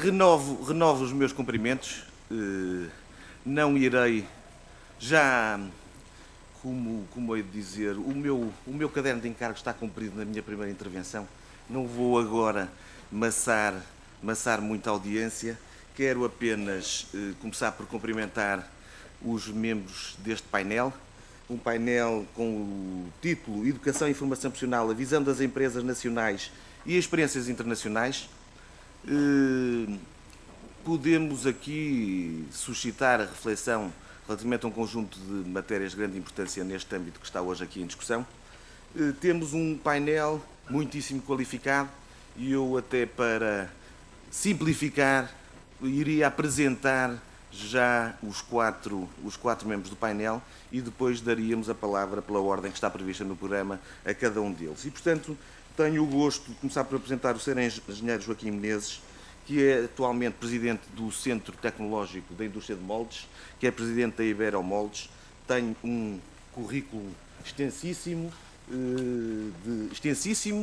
Renovo os meus cumprimentos. Não irei já, como hei de dizer, o meu caderno de encargos está cumprido na minha primeira intervenção. Não vou agora maçar muita audiência. Quero apenas começar por cumprimentar os membros deste painel. Um painel com o título Educação e Formação Profissional, a visão das empresas nacionais e experiências internacionais. Podemos aqui suscitar a reflexão relativamente a um conjunto de matérias de grande importância neste âmbito que está hoje aqui em discussão. Temos um painel muitíssimo qualificado e eu, até para simplificar, iria apresentar já os quatro membros do painel e depois daríamos a palavra, pela ordem que está prevista no programa, a cada um deles. E, portanto, tenho o gosto de começar por apresentar o Sr. Engenheiro Joaquim Menezes, que é atualmente Presidente do Centro Tecnológico da Indústria de Moldes, que é Presidente da Iberomoldes. Tem um currículo extensíssimo,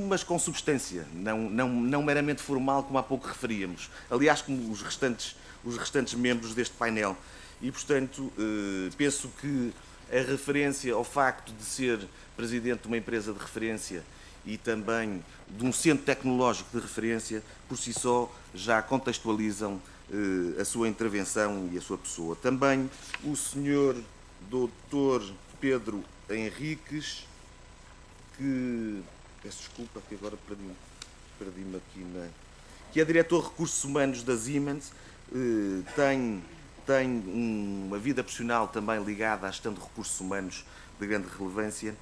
mas com substância, não meramente formal, como há pouco referíamos. Aliás, como os restantes membros deste painel. E, portanto, penso que a referência ao facto de ser Presidente de uma empresa de referência e também de um centro tecnológico de referência, por si só, já contextualizam a sua intervenção e a sua pessoa. Também o Sr. Dr. Pedro Henriques, que... Peço desculpa, que agora perdi-me aqui que é Diretor de Recursos Humanos da Siemens, tem uma vida profissional também ligada à gestão de recursos humanos de grande relevância.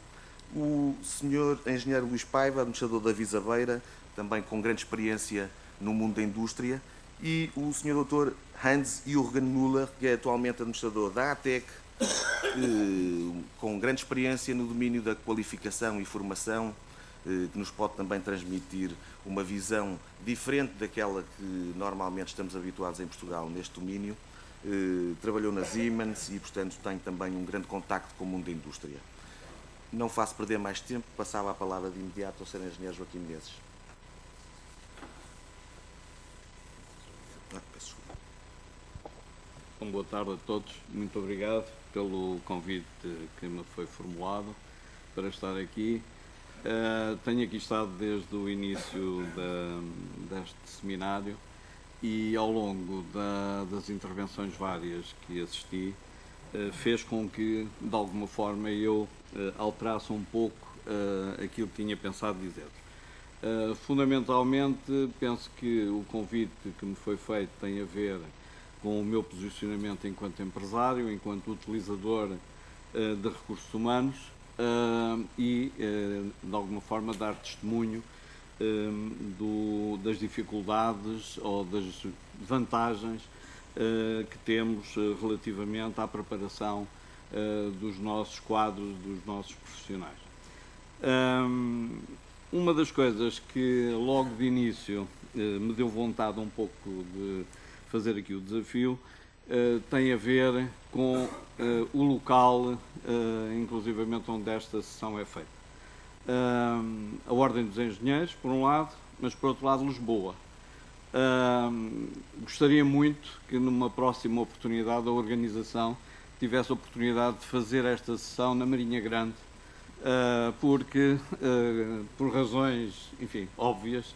O Sr. Engenheiro Luís Paiva, administrador da Visabeira, também com grande experiência no mundo da indústria, e o Sr. Dr. Hans-Jürgen Müller, que é atualmente administrador da ATEC, com grande experiência no domínio da qualificação e formação, que nos pode também transmitir uma visão diferente daquela que normalmente estamos habituados em Portugal neste domínio. Trabalhou na Siemens e, portanto, tem também um grande contacto com o mundo da indústria. Não faço perder mais tempo, passava a palavra de imediato ao Sr. Engenheiro Joaquim Menezes. Bom, boa tarde a todos. Muito obrigado pelo convite que me foi formulado para estar aqui. Tenho aqui estado desde o início deste seminário e ao longo das intervenções várias que assisti, fez com que, de alguma forma, eu alterasse um pouco aquilo que tinha pensado dizer. Fundamentalmente, penso que o convite que me foi feito tem a ver com o meu posicionamento enquanto empresário, enquanto utilizador de recursos humanos e, de alguma forma, dar testemunho das dificuldades ou das vantagens que temos relativamente à preparação dos nossos quadros, dos nossos profissionais. Uma das coisas que logo de início me deu vontade um pouco de fazer aqui o desafio tem a ver com o local, inclusivamente onde esta sessão é feita. A Ordem dos Engenheiros, por um lado, mas por outro lado Lisboa. Gostaria muito que numa próxima oportunidade a organização tivesse a oportunidade de fazer esta sessão na Marinha Grande, porque, por razões, enfim, óbvias,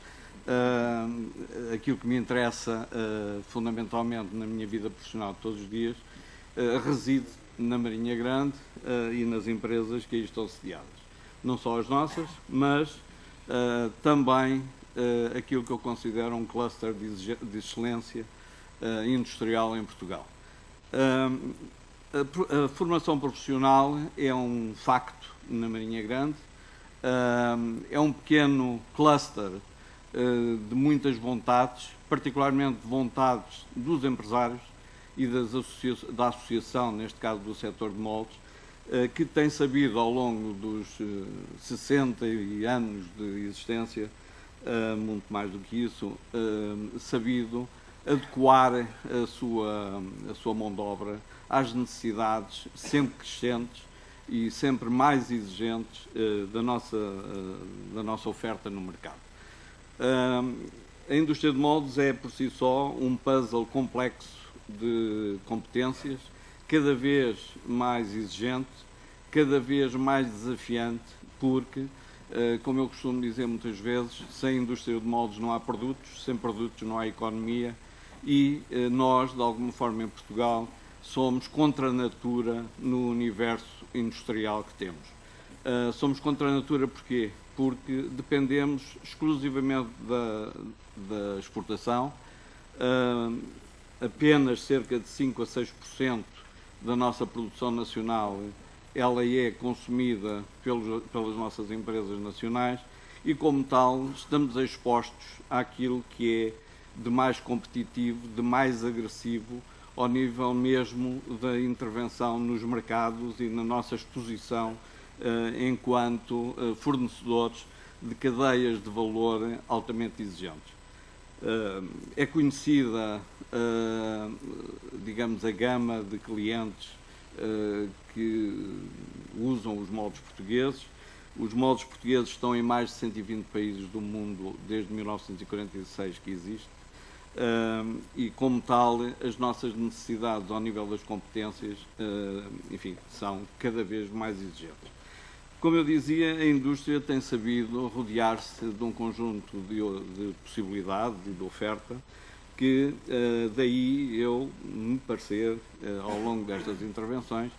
aquilo que me interessa fundamentalmente na minha vida profissional de todos os dias reside na Marinha Grande e nas empresas que aí estão sediadas. Não só as nossas, mas também aquilo que eu considero um cluster de excelência industrial em Portugal. A formação profissional é um facto na Marinha Grande, é um pequeno cluster de muitas vontades, particularmente vontades dos empresários e da associação, neste caso do setor de moldes, que tem sabido ao longo dos 60 anos de existência, muito mais do que isso, sabido adequar a sua mão de obra às necessidades sempre crescentes e sempre mais exigentes da nossa oferta no mercado. A indústria de moldes é, por si só, um puzzle complexo de competências, cada vez mais exigente, cada vez mais desafiante, porque, como eu costumo dizer muitas vezes, sem indústria de moldes não há produtos, sem produtos não há economia, e nós, de alguma forma, em Portugal, somos contra a natura no universo industrial que temos. Somos contra a natura porquê? Porque dependemos exclusivamente da exportação. Apenas cerca de 5 a 6% da nossa produção nacional ela é consumida pelas nossas empresas nacionais e, como tal, estamos expostos àquilo que é de mais competitivo, de mais agressivo, ao nível mesmo da intervenção nos mercados e na nossa exposição enquanto fornecedores de cadeias de valor altamente exigentes. É conhecida, digamos, a gama de clientes que usam os moldes portugueses. Os moldes portugueses estão em mais de 120 países do mundo desde 1946 que existe. E, como tal, as nossas necessidades ao nível das competências, enfim, são cada vez mais exigentes. Como eu dizia, a indústria tem sabido rodear-se de um conjunto de possibilidades e de oferta que, daí eu, me parecer, ao longo destas intervenções,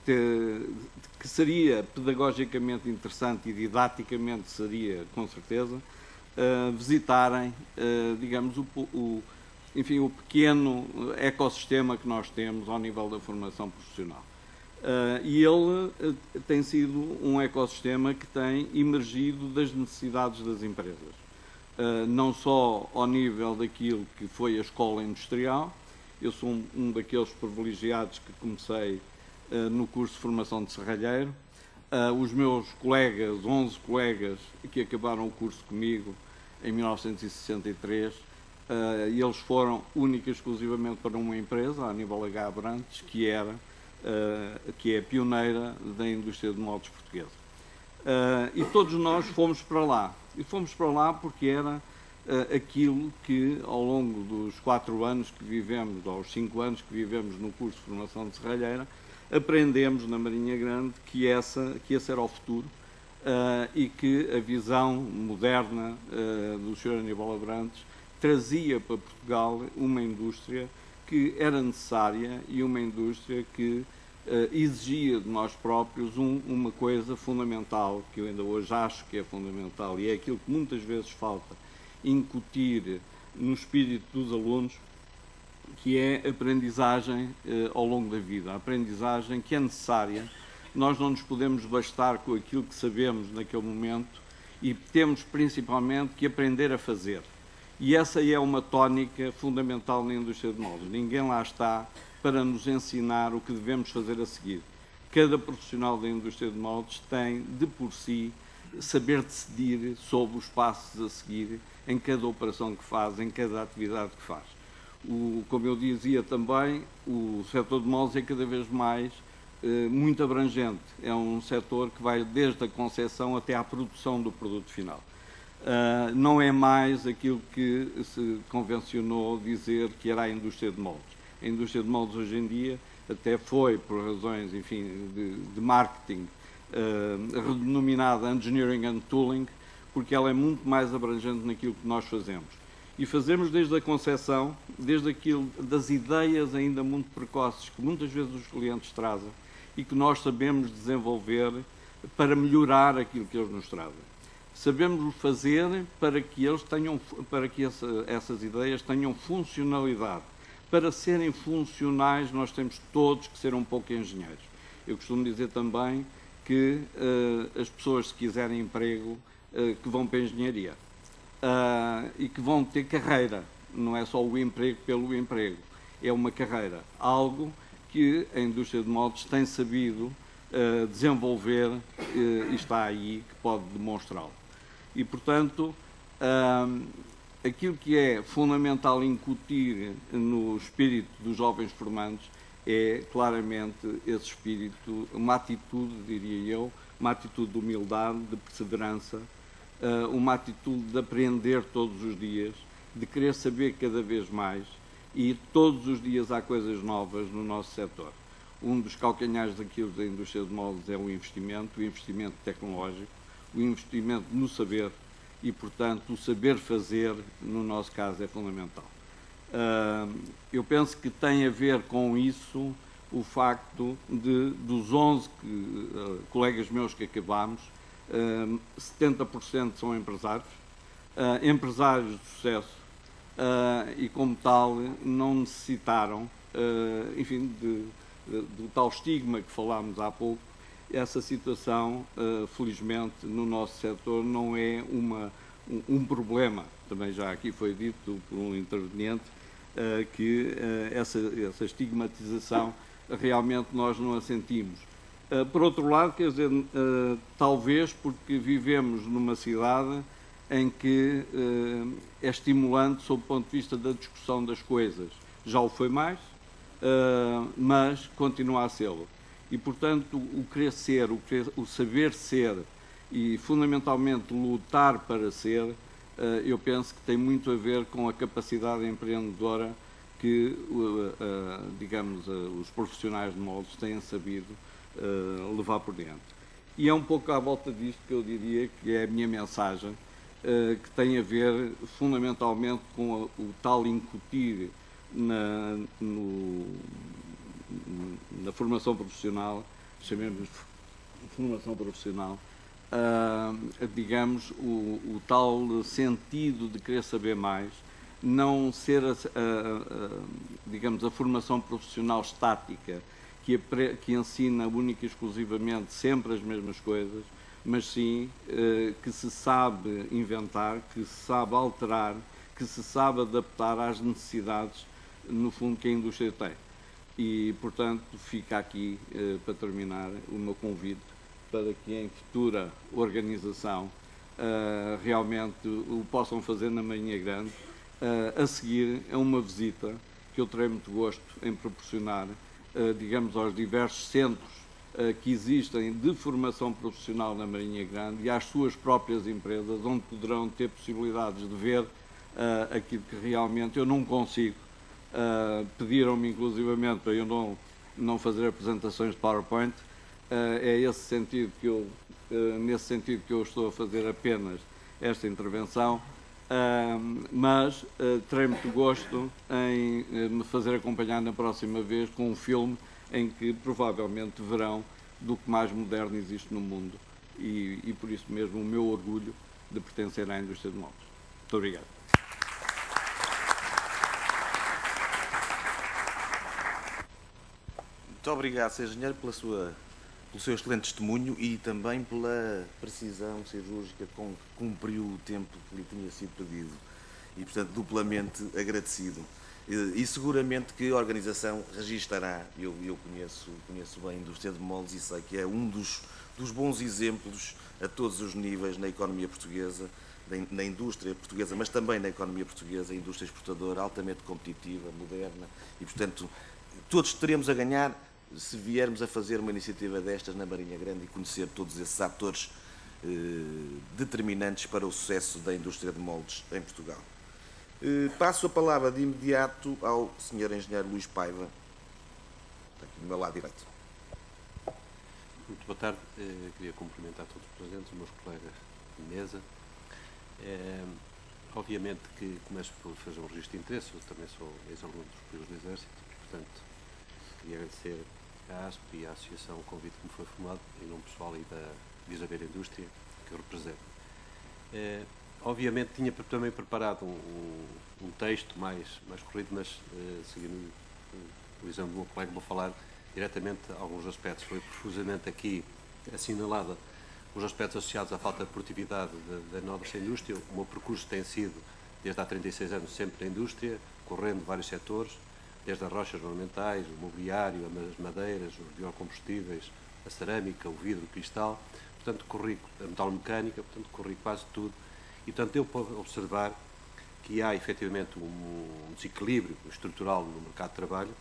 que seria pedagogicamente interessante e didaticamente seria, com certeza, visitarem, digamos, enfim, o pequeno ecossistema que nós temos ao nível da formação profissional. E ele tem sido um ecossistema que tem emergido das necessidades das empresas. Não só ao nível daquilo que foi a escola industrial. Eu sou um daqueles privilegiados que comecei no curso de formação de serralheiro. Os meus colegas, 11 colegas que acabaram o curso comigo em 1963, eles foram única e exclusivamente para uma empresa, a Aníbal H. Abrantes, que é pioneira da indústria de moldes portuguesa. E todos nós fomos para lá. E fomos para lá porque era aquilo que, ao longo dos 4 anos que vivemos, ou os 5 anos que vivemos no curso de formação de serralheira, aprendemos na Marinha Grande que esse era o futuro e que a visão moderna do Sr. Aníbal Abrantes trazia para Portugal uma indústria que era necessária e uma indústria que exigia de nós próprios uma coisa fundamental, que eu ainda hoje acho que é fundamental, e é aquilo que muitas vezes falta incutir no espírito dos alunos, que é a aprendizagem ao longo da vida, a aprendizagem que é necessária. Nós não nos podemos bastar com aquilo que sabemos naquele momento e temos principalmente que aprender a fazer. E essa é uma tónica fundamental na indústria de moldes. Ninguém lá está para nos ensinar o que devemos fazer a seguir. Cada profissional da indústria de moldes tem, de por si, saber decidir sobre os passos a seguir em cada operação que faz, em cada atividade que faz. Como eu dizia também, o setor de moldes é cada vez mais muito abrangente. É um setor que vai desde a concepção até à produção do produto final. Não é mais aquilo que se convencionou dizer que era a indústria de moldes. A indústria de moldes hoje em dia até foi, por razões, enfim, de marketing, redenominada Engineering and Tooling, porque ela é muito mais abrangente naquilo que nós fazemos. E fazemos desde a concepção, desde aquilo das ideias ainda muito precoces que muitas vezes os clientes trazem e que nós sabemos desenvolver para melhorar aquilo que eles nos trazem. Sabemos fazer para que eles tenham, para que essas ideias tenham funcionalidade. Para serem funcionais, nós temos todos que ser um pouco engenheiros. Eu costumo dizer também que as pessoas, se quiserem emprego, que vão para a engenharia e que vão ter carreira. Não é só o emprego pelo emprego, é uma carreira. Algo que a indústria de moldes tem sabido desenvolver e está aí que pode demonstrá-lo. E, portanto, aquilo que é fundamental incutir no espírito dos jovens formandos é claramente esse espírito, uma atitude, diria eu, uma atitude de humildade, de perseverança, uma atitude de aprender todos os dias de querer saber cada vez mais, e todos os dias há coisas novas no nosso setor. Um dos calcanhares daquilo da indústria de moldes é o investimento tecnológico, o investimento no saber e, portanto, o saber fazer, no nosso caso, é fundamental. Eu penso que tem a ver com isso o facto dos 11 colegas meus que acabámos, 70% são empresários, empresários de sucesso, e como tal não necessitaram, enfim, do tal estigma que falámos há pouco. Essa situação, felizmente, no nosso setor não é um problema. Também já aqui foi dito por um interveniente que essa estigmatização realmente nós não a sentimos. Por outro lado, quer dizer, talvez porque vivemos numa cidade em que é estimulante sob o ponto de vista da discussão das coisas. Já o foi mais, mas continua a sê-lo. E, portanto, o querer ser, o saber ser e, fundamentalmente, lutar para ser, eu penso que tem muito a ver com a capacidade empreendedora que, digamos, os profissionais de moldes têm sabido levar por diante. E é um pouco à volta disto que eu diria que é a minha mensagem, que tem a ver fundamentalmente com o tal incutir na formação profissional, chamemos formação profissional, digamos, o tal sentido de querer saber mais, não ser, digamos, a formação profissional estática, que ensina única e exclusivamente sempre as mesmas coisas, mas sim que se sabe inventar, que se sabe alterar, que se sabe adaptar às necessidades, no fundo, que a indústria tem. E, portanto, fica aqui, para terminar, o meu convite para que em futura organização realmente o possam fazer na Marinha Grande, a seguir a uma visita que eu terei muito gosto em proporcionar, digamos, aos diversos centros que existem de formação profissional na Marinha Grande e às suas próprias empresas, onde poderão ter possibilidades de ver aquilo que realmente eu não consigo. Pediram-me inclusivamente para eu não fazer apresentações de PowerPoint. É esse sentido que eu, nesse sentido que eu estou a fazer apenas esta intervenção, mas terei muito gosto em me fazer acompanhar na próxima vez com um filme em que provavelmente verão do que mais moderno existe no mundo e por isso mesmo o meu orgulho de pertencer à indústria de moldes. Muito obrigado. Muito obrigado, Sr. Engenheiro, pelo seu excelente testemunho e também pela precisão cirúrgica com que cumpriu o tempo que lhe tinha sido pedido e, portanto, duplamente agradecido. E seguramente que a organização registará, eu conheço bem a indústria de moldes e sei que é um dos bons exemplos a todos os níveis na economia portuguesa, na indústria portuguesa, mas também na economia portuguesa, a indústria exportadora altamente competitiva, moderna e, portanto, todos teremos a ganhar se viermos a fazer uma iniciativa destas na Marinha Grande e conhecer todos esses atores determinantes para o sucesso da indústria de moldes em Portugal. Passo a palavra de imediato ao Sr. Engenheiro Luís Paiva, aqui do meu lado direito. Muito boa tarde. Queria cumprimentar todos os presentes, os meus colegas de mesa. Obviamente que começo por fazer um registro de interesse, eu também sou ex-aluno dos Superiores do Exército, portanto, queria agradecer à ASP e à Associação o convite que me foi formado, em nome pessoal e da Visaber Indústria, que eu represento. Obviamente tinha também preparado um texto mais corrido, mas seguindo o exemplo do meu colega, vou falar diretamente a alguns aspectos. Foi profusamente aqui assinalada os aspectos associados à falta de produtividade da nossa indústria. O meu percurso tem sido, desde há 36 anos, sempre na indústria, correndo vários setores, desde as rochas ornamentais, o mobiliário, as madeiras, os biocombustíveis, a cerâmica, o vidro, o cristal, portanto corri a metalomecânica, portanto corri quase tudo. E, portanto, eu posso observar que há, efetivamente, um desequilíbrio estrutural no mercado de trabalho,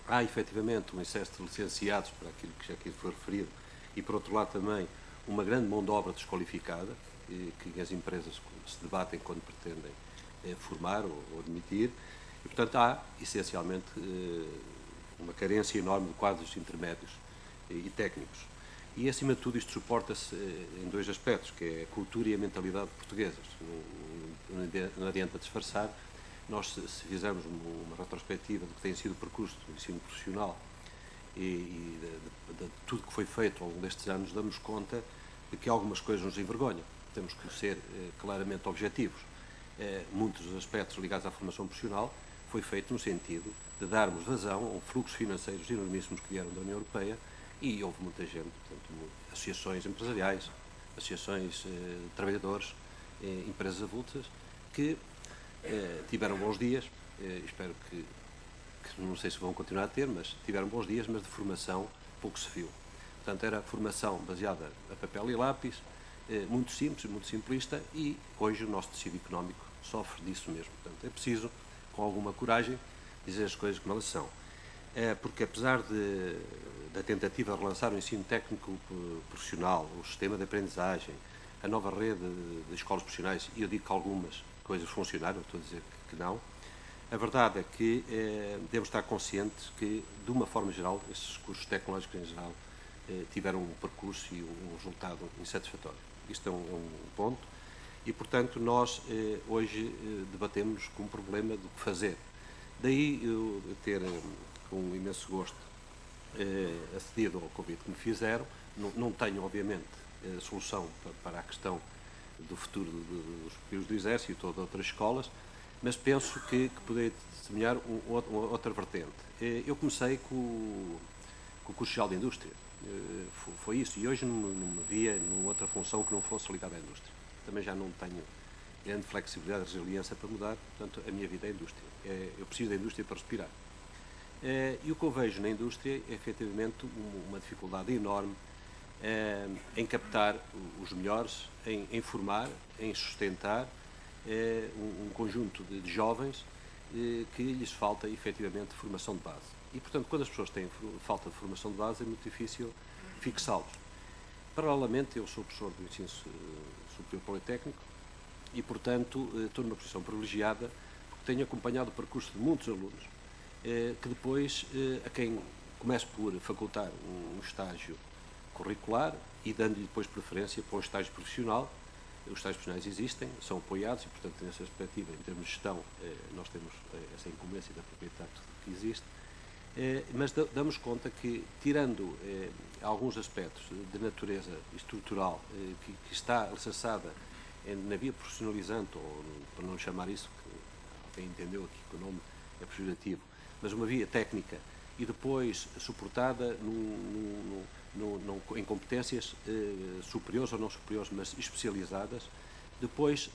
há, efetivamente, um excesso de licenciados, para aquilo que já aqui foi referido, e, por outro lado, também, uma grande mão de obra desqualificada, que as empresas se debatem quando pretendem formar ou admitir, e, portanto, há, essencialmente, uma carência enorme de quadros intermédios e técnicos. E, acima de tudo, isto suporta-se em dois aspectos, que é a cultura e a mentalidade portuguesas. Não adianta disfarçar. Nós, se fizermos uma retrospectiva do que tem sido o percurso do ensino profissional e de tudo que foi feito ao longo destes anos, damos conta de que algumas coisas nos envergonham. Temos que ser claramente objetivos. Muitos dos aspectos ligados à formação profissional foi feito no sentido de darmos vazão a fluxos financeiros enormíssimos que vieram da União Europeia, e houve muita gente, portanto, associações empresariais, associações de trabalhadores, empresas avulsas, que tiveram bons dias, espero que não sei se vão continuar a ter, mas tiveram bons dias, mas de formação pouco se viu. Portanto, era formação baseada a papel e lápis, muito simples, muito simplista, e hoje o nosso tecido económico sofre disso mesmo. Portanto, é preciso, com alguma coragem, dizer as coisas como elas são. Porque, apesar da tentativa de relançar o ensino técnico profissional, o sistema de aprendizagem, a nova rede de escolas profissionais, e eu digo que algumas coisas funcionaram, eu estou a dizer que não, a verdade é que devemos estar conscientes que, de uma forma geral, esses cursos tecnológicos em geral tiveram um percurso e um resultado insatisfatório. Isto é um ponto, e, portanto, nós hoje debatemos com um problema do que fazer. Daí eu ter, com imenso gosto, acedido ao convite que me fizeram. Não tenho, obviamente, solução para a questão do futuro dos pupilos do Exército ou de outras escolas, mas penso que poderia semelhar outra vertente. Eu comecei com o curso social de Indústria, foi isso, e hoje não me via numa outra função que não fosse ligada à indústria. Também já não tenho grande flexibilidade e resiliência para mudar, portanto, a minha vida é a indústria. Eu preciso da indústria para respirar. E o que eu vejo na indústria é, efetivamente, uma dificuldade enorme em captar os melhores, em formar, em sustentar um conjunto de jovens que lhes falta, efetivamente, formação de base. E, portanto, quando as pessoas têm falta de formação de base, é muito difícil fixá-los. Paralelamente, eu sou professor do ensino superior politécnico e, portanto, estou numa posição privilegiada, porque tenho acompanhado o percurso de muitos alunos que depois, a quem começo por facultar um estágio curricular e dando-lhe depois preferência para um estágio profissional. Os estágios profissionais existem, são apoiados e, portanto, nessa perspectiva, em termos de gestão, nós temos essa incumbência da propriedade que existe, mas damos conta que, tirando alguns aspectos de natureza estrutural que está alicerçada na via profissionalizante, ou para não chamar isso, que alguém entendeu aqui que o nome é pejorativo, mas uma via técnica e depois suportada em competências superiores ou não superiores, mas especializadas, depois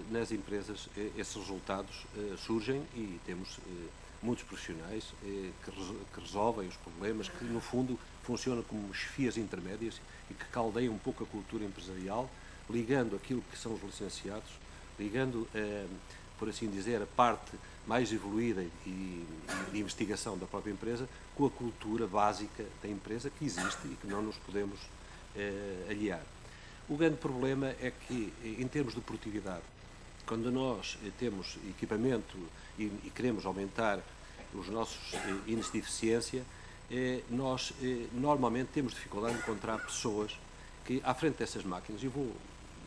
nas empresas esses resultados surgem e temos muitos profissionais que resolvem os problemas, que no fundo funcionam como chefias intermédias e que caldeiam um pouco a cultura empresarial, ligando aquilo que são os licenciados, ligando, por assim dizer, a parte mais evoluída e de investigação da própria empresa com a cultura básica da empresa que existe e que não nos podemos aliar. O grande problema é que, em termos de produtividade, quando nós temos equipamento e queremos aumentar os nossos índices de eficiência, nós normalmente temos dificuldade em encontrar pessoas que, à frente dessas máquinas, e vou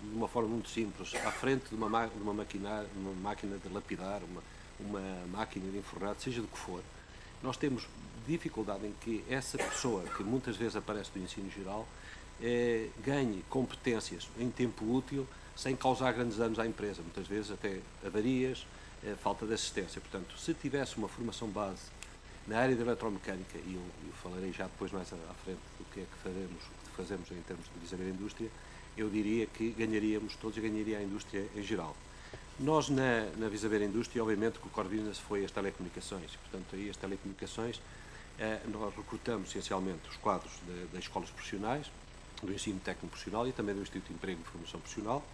de uma forma muito simples, à frente de uma máquina de lapidar, uma máquina de enforrar, seja do que for, nós temos dificuldade em que essa pessoa, que muitas vezes aparece do ensino geral, ganhe competências em tempo útil, sem causar grandes danos à empresa, muitas vezes até avarias, falta de assistência. Portanto, se tivesse uma formação base na área da eletromecânica, e eu falarei já depois mais à frente do que é que fazemos em termos de desenvolver a indústria, eu diria que ganharíamos todos e ganharia a indústria em geral. Nós, na Visaber Indústria, obviamente que o core business foi as telecomunicações. Portanto, aí as telecomunicações, nós recrutamos essencialmente os quadros das escolas profissionais, do ensino técnico profissional e também do Instituto de Emprego e Formação Profissional.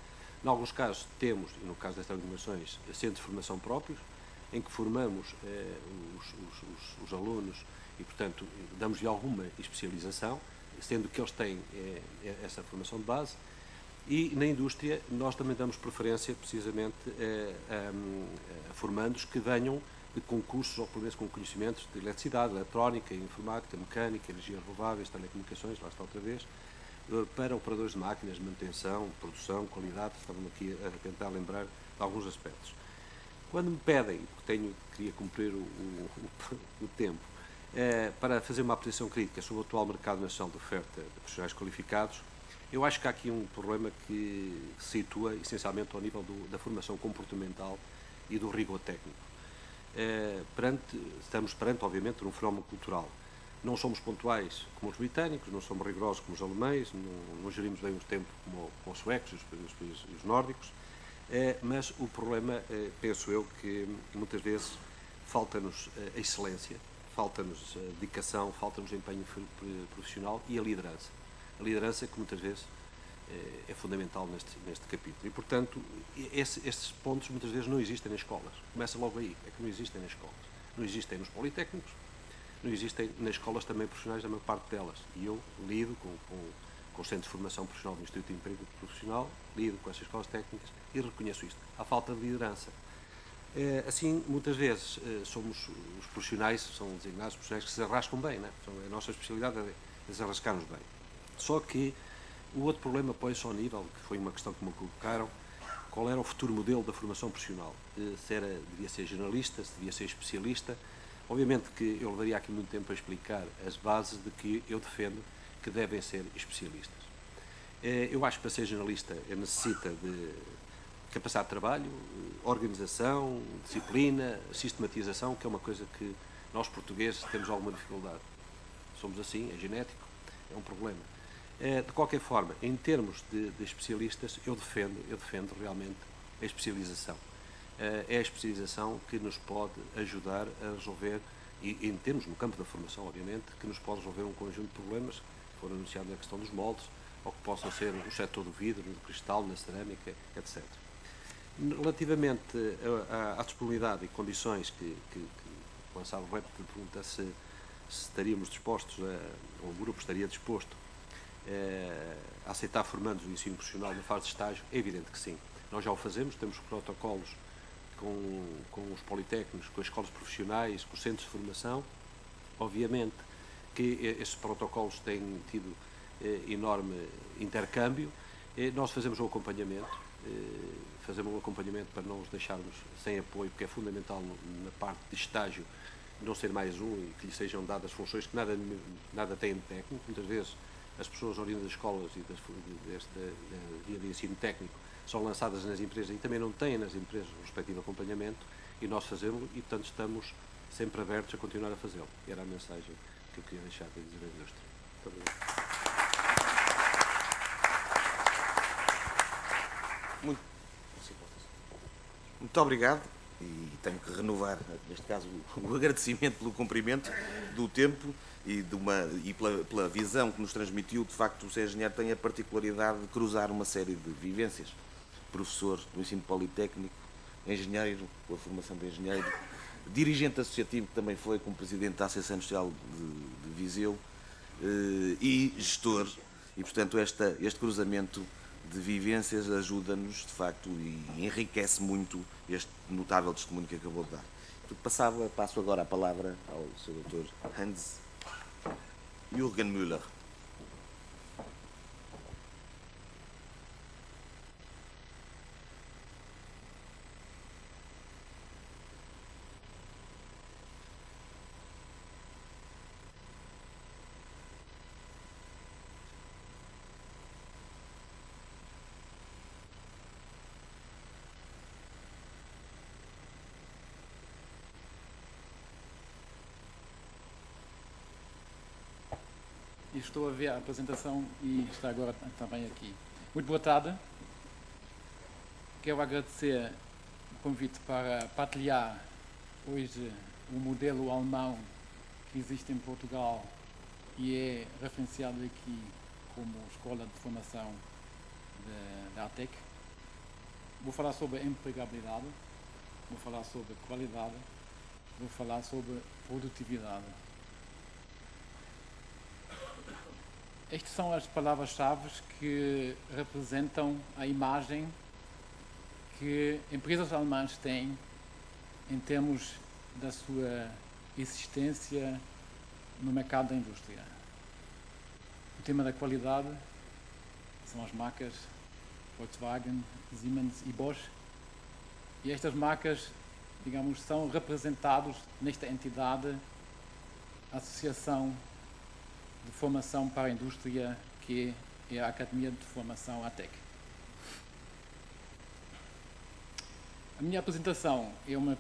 Em alguns casos temos, e no caso das telecomunicações, centros de formação próprios, em que formamos os alunos e, portanto, damos-lhe alguma especialização, sendo que eles têm essa formação de base. E na indústria nós também damos preferência precisamente a formandos que venham de concursos ou pelo menos com conhecimentos de eletricidade, eletrónica, informática, mecânica, energias renováveis, telecomunicações, lá está outra vez, para operadores de máquinas, manutenção, produção, qualidade. Estamos aqui a tentar lembrar de alguns aspectos. Quando me pedem, porque queria cumprir o tempo, para fazer uma apreciação crítica sobre o atual mercado nacional de oferta de profissionais qualificados, eu acho que há aqui um problema que se situa essencialmente ao nível da formação comportamental e do rigor técnico. Estamos perante, obviamente, um fenómeno cultural. Não somos pontuais como os britânicos, não somos rigorosos como os alemães, não gerimos bem o tempo como os suecos e os nórdicos, mas o problema, penso eu, que muitas vezes falta-nos a excelência, falta-nos a dedicação, falta-nos empenho profissional e a liderança. A liderança que muitas vezes é fundamental neste capítulo. E, portanto, estes pontos muitas vezes não existem nas escolas. Começa logo aí, é que não existem nas escolas. Não existem nos politécnicos, não existem nas escolas também profissionais, a maior parte delas. E eu lido com o Centro de Formação Profissional do Instituto de Emprego Profissional, lido com essas escolas técnicas e reconheço isto. Há falta de liderança. Assim, muitas vezes, somos os profissionais, são designados profissionais que se arrascam bem, né? A nossa especialidade é desarrascar-nos bem. Só que o outro problema põe-se ao nível, que foi uma questão que me colocaram, qual era o futuro modelo da formação profissional? Devia ser generalista, se devia ser especialista. Obviamente que eu levaria aqui muito tempo a explicar as bases de que eu defendo que devem ser especialistas. Eu acho que para ser generalista necessita de capacidade de trabalho, organização, disciplina, sistematização, que é uma coisa que nós portugueses temos alguma dificuldade. Somos assim, é genético, é um problema. De qualquer forma, em termos de especialistas, eu defendo realmente a especialização. É a especialização que nos pode ajudar a resolver, e em termos no campo da formação, obviamente, que nos pode resolver um conjunto de problemas que foram anunciados na questão dos moldes, ou que possam ser no setor do vidro, do cristal, na cerâmica, etc. Relativamente à disponibilidade e condições que lançava o repto de pergunta se estaríamos dispostos, ou o grupo estaria disposto a aceitar formandos do ensino profissional na fase de estágio, é evidente que sim. Nós já o fazemos, temos protocolos com os politécnicos, com as escolas profissionais, com os centros de formação. Obviamente que esses protocolos têm tido enorme intercâmbio. Nós fazemos um acompanhamento para não os deixarmos sem apoio, porque é fundamental na parte de estágio não ser mais um e que lhe sejam dadas funções que nada têm de técnico. Muitas vezes as pessoas oriundas das escolas e desta via de ensino técnico são lançadas nas empresas e também não têm nas empresas o respectivo acompanhamento, e nós fazemos e, portanto, estamos sempre abertos a continuar a fazê-lo. Era a mensagem que eu queria deixar para dizer à indústria. Muito obrigado. Muito obrigado, e tenho que renovar, neste caso, o agradecimento pelo cumprimento do tempo e pela visão que nos transmitiu. De facto, o Sr. Engenheiro tem a particularidade de cruzar uma série de vivências. Professor do ensino politécnico, engenheiro, com a formação de engenheiro, dirigente associativo, que também foi como presidente da Associação Industrial de Viseu, e gestor, e portanto este cruzamento de vivências ajuda-nos, de facto, e enriquece muito este notável testemunho que acabou de dar. Passo agora a palavra ao Sr. Dr. Hans-Jürgen Müller. E estou a ver a apresentação e está agora também aqui. Muito boa tarde. Quero agradecer o convite para partilhar hoje o modelo alemão que existe em Portugal e é referenciado aqui como escola de formação da ATEC. Vou falar sobre empregabilidade, vou falar sobre qualidade, vou falar sobre produtividade. Estas são as palavras-chave que representam a imagem que empresas alemãs têm em termos da sua existência no mercado da indústria. O tema da qualidade são as marcas Volkswagen, Siemens e Bosch, e estas marcas, digamos, são representadas nesta entidade, a Associação de Formação para a Indústria, que é a Academia de Formação ATEC. A minha apresentação é uma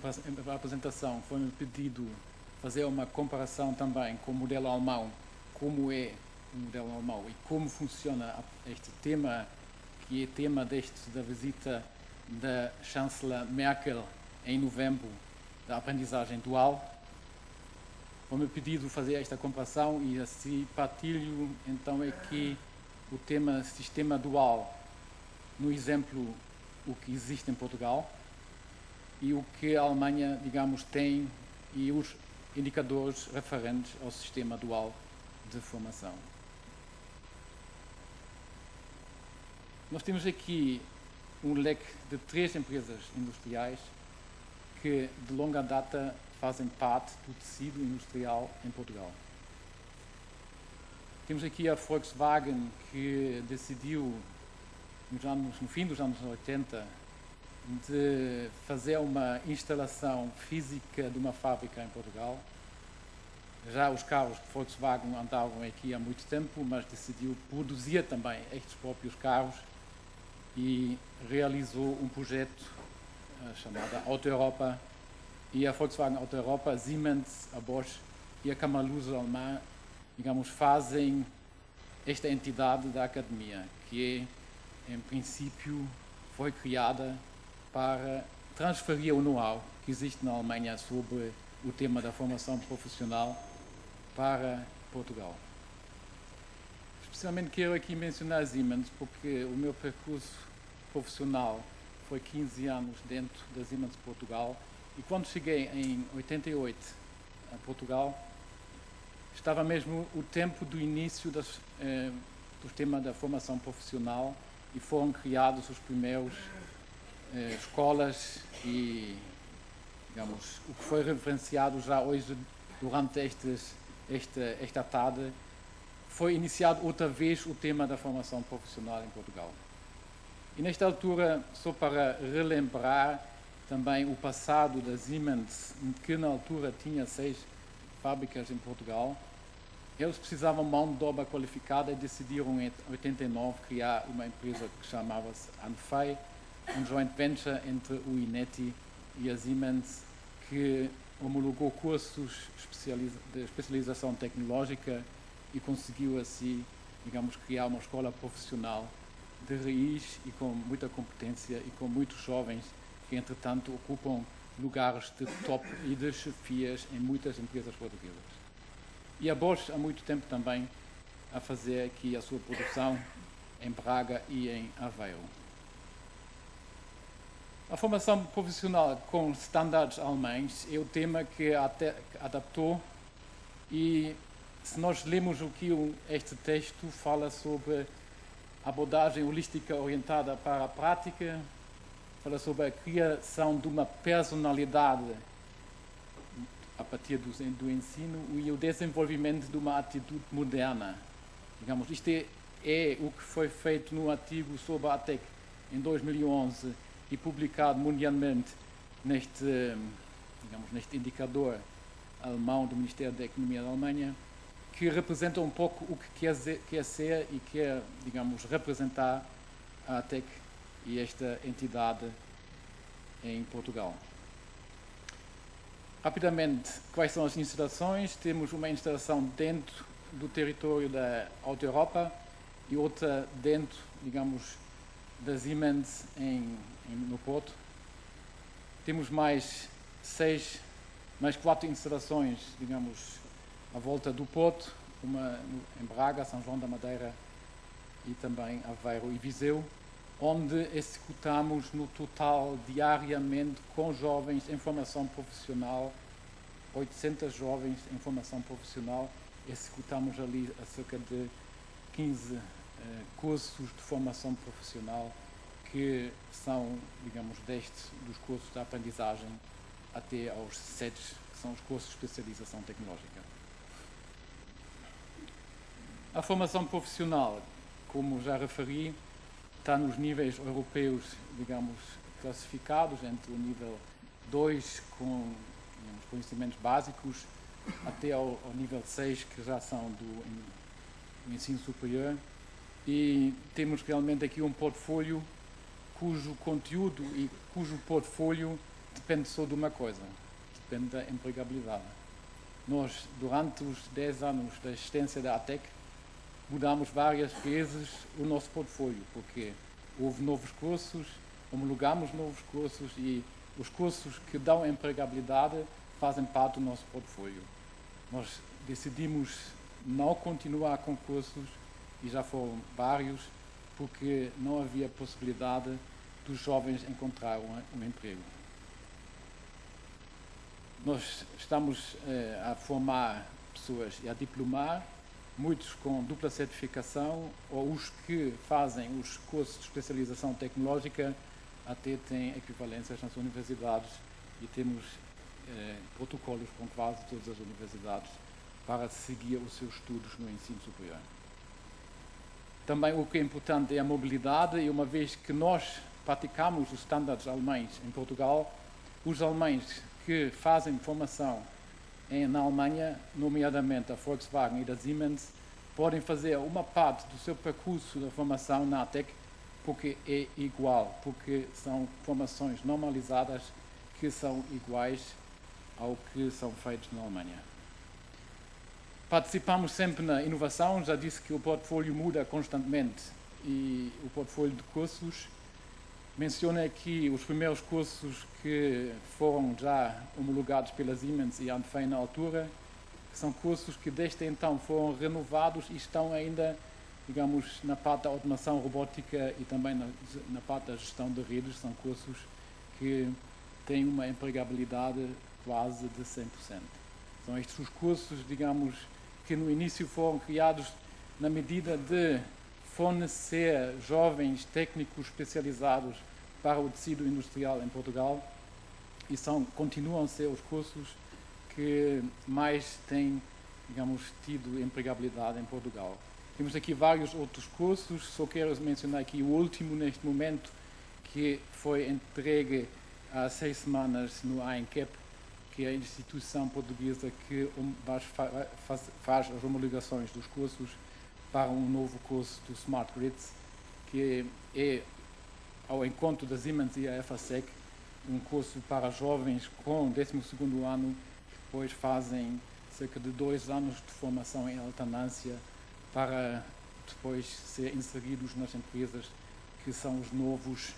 apresentação, foi-me pedido fazer uma comparação também com o modelo alemão, como é o modelo alemão e como funciona este tema, que é tema da visita da chanceler Merkel em novembro, da aprendizagem dual. Foi-me pedido fazer esta comparação e assim partilho então aqui o tema sistema dual no exemplo o que existe em Portugal e o que a Alemanha, digamos, tem e os indicadores referentes ao sistema dual de formação. Nós temos aqui um leque de 3 empresas industriais que de longa data fazem parte do tecido industrial em Portugal. Temos aqui a Volkswagen, que decidiu no fim dos anos 80 de fazer uma instalação física de uma fábrica em Portugal. Já os carros de Volkswagen andavam aqui há muito tempo, mas decidiu produzir também estes próprios carros e realizou um projeto chamado Auto Europa, e a Volkswagen Auto Europa, a Siemens, a Bosch e a Kamaluz alemã, digamos, fazem esta entidade da academia, que em princípio foi criada para transferir o know-how que existe na Alemanha sobre o tema da formação profissional para Portugal. Especialmente quero aqui mencionar a Siemens, porque o meu percurso profissional foi 15 anos dentro da Siemens Portugal, e quando cheguei em 88 a Portugal, estava mesmo o tempo do início do tema da formação profissional e foram criados os primeiros escolas e, digamos, o que foi referenciado já hoje durante esta tarde, foi iniciado outra vez o tema da formação profissional em Portugal. E nesta altura, só para relembrar também o passado da Siemens, que na altura tinha 6 fábricas em Portugal, eles precisavam de mão de obra qualificada e decidiram em 89 criar uma empresa que chamava-se Anfei, um joint venture entre o INETI e a Siemens, que homologou cursos de especialização tecnológica e conseguiu assim, digamos, criar uma escola profissional de raiz e com muita competência e com muitos jovens que, entretanto, ocupam lugares de top e de chefias em muitas empresas portuguesas. E a Bosch há muito tempo também a fazer aqui a sua produção em Braga e em Aveiro. A formação profissional com estándares alemães é o tema que adaptou, e se nós lemos o que este texto fala sobre abordagem holística orientada para a prática, fala sobre a criação de uma personalidade a partir do ensino e o desenvolvimento de uma atitude moderna. Digamos, isto é o que foi feito no artigo sobre a ATEC em 2011 e publicado mundialmente neste indicador alemão do Ministério da Economia da Alemanha, que representa um pouco o que quer ser e quer, digamos, representar a ATEC e esta entidade em Portugal. Rapidamente, quais são as instalações? Temos uma instalação dentro do território da Auto Europa e outra dentro, digamos, da Siemens no Porto. Temos mais 4 instalações, digamos, à volta do Porto, uma em Braga, São João da Madeira e também Aveiro e Viseu, onde executamos no total diariamente com jovens em formação profissional, 800 jovens em formação profissional, executamos ali a cerca de 15 cursos de formação profissional que são, digamos, desde dos cursos de aprendizagem até aos 7, que são os cursos de especialização tecnológica. A formação profissional, como já referi, está nos níveis europeus, digamos, classificados entre o nível 2, com digamos, conhecimentos básicos, até ao nível 6, que já são do ensino superior. E temos realmente aqui um portfólio cujo conteúdo e cujo portfólio depende só de uma coisa, depende da empregabilidade. Nós, durante os 10 anos da existência da ATEC, mudamos várias vezes o nosso portfólio, porque houve novos cursos, homologamos novos cursos e os cursos que dão empregabilidade fazem parte do nosso portfólio. Nós decidimos não continuar com cursos, e já foram vários, porque não havia possibilidade dos jovens encontrar um emprego. Nós estamos a formar pessoas e a diplomar, muitos com dupla certificação, ou os que fazem os cursos de especialização tecnológica até têm equivalências nas universidades e temos protocolos com quase todas as universidades para seguir os seus estudos no ensino superior. Também o que é importante é a mobilidade, e uma vez que nós praticamos os estándares alemães em Portugal, os alemães que fazem formação na Alemanha, nomeadamente a Volkswagen e a Siemens, podem fazer uma parte do seu percurso de formação na ATEC porque é igual, porque são formações normalizadas que são iguais ao que são feitos na Alemanha. Participamos sempre na inovação, já disse que o portfólio muda constantemente e o portfólio de cursos. Menciono aqui os primeiros cursos que foram já homologados pela Siemens e Anfei na altura, que são cursos que desde então foram renovados e estão ainda, digamos, na parte da automação robótica e também na parte da gestão de redes. São cursos que têm uma empregabilidade quase de 100%. São estes os cursos, digamos, que no início foram criados na medida de fornecer jovens técnicos especializados para o tecido industrial em Portugal e continuam a ser os cursos que mais têm, digamos, tido empregabilidade em Portugal. Temos aqui vários outros cursos, só quero mencionar aqui o último neste momento, que foi entregue há 6 semanas no ANCAP, que é a instituição portuguesa que faz as homologações dos cursos para um novo curso do Smart Grids, que é ao encontro da Siemens e a FASEC, um curso para jovens com 12º ano, que depois fazem cerca de 2 anos de formação em alternância para depois ser inseridos nas empresas que são os novos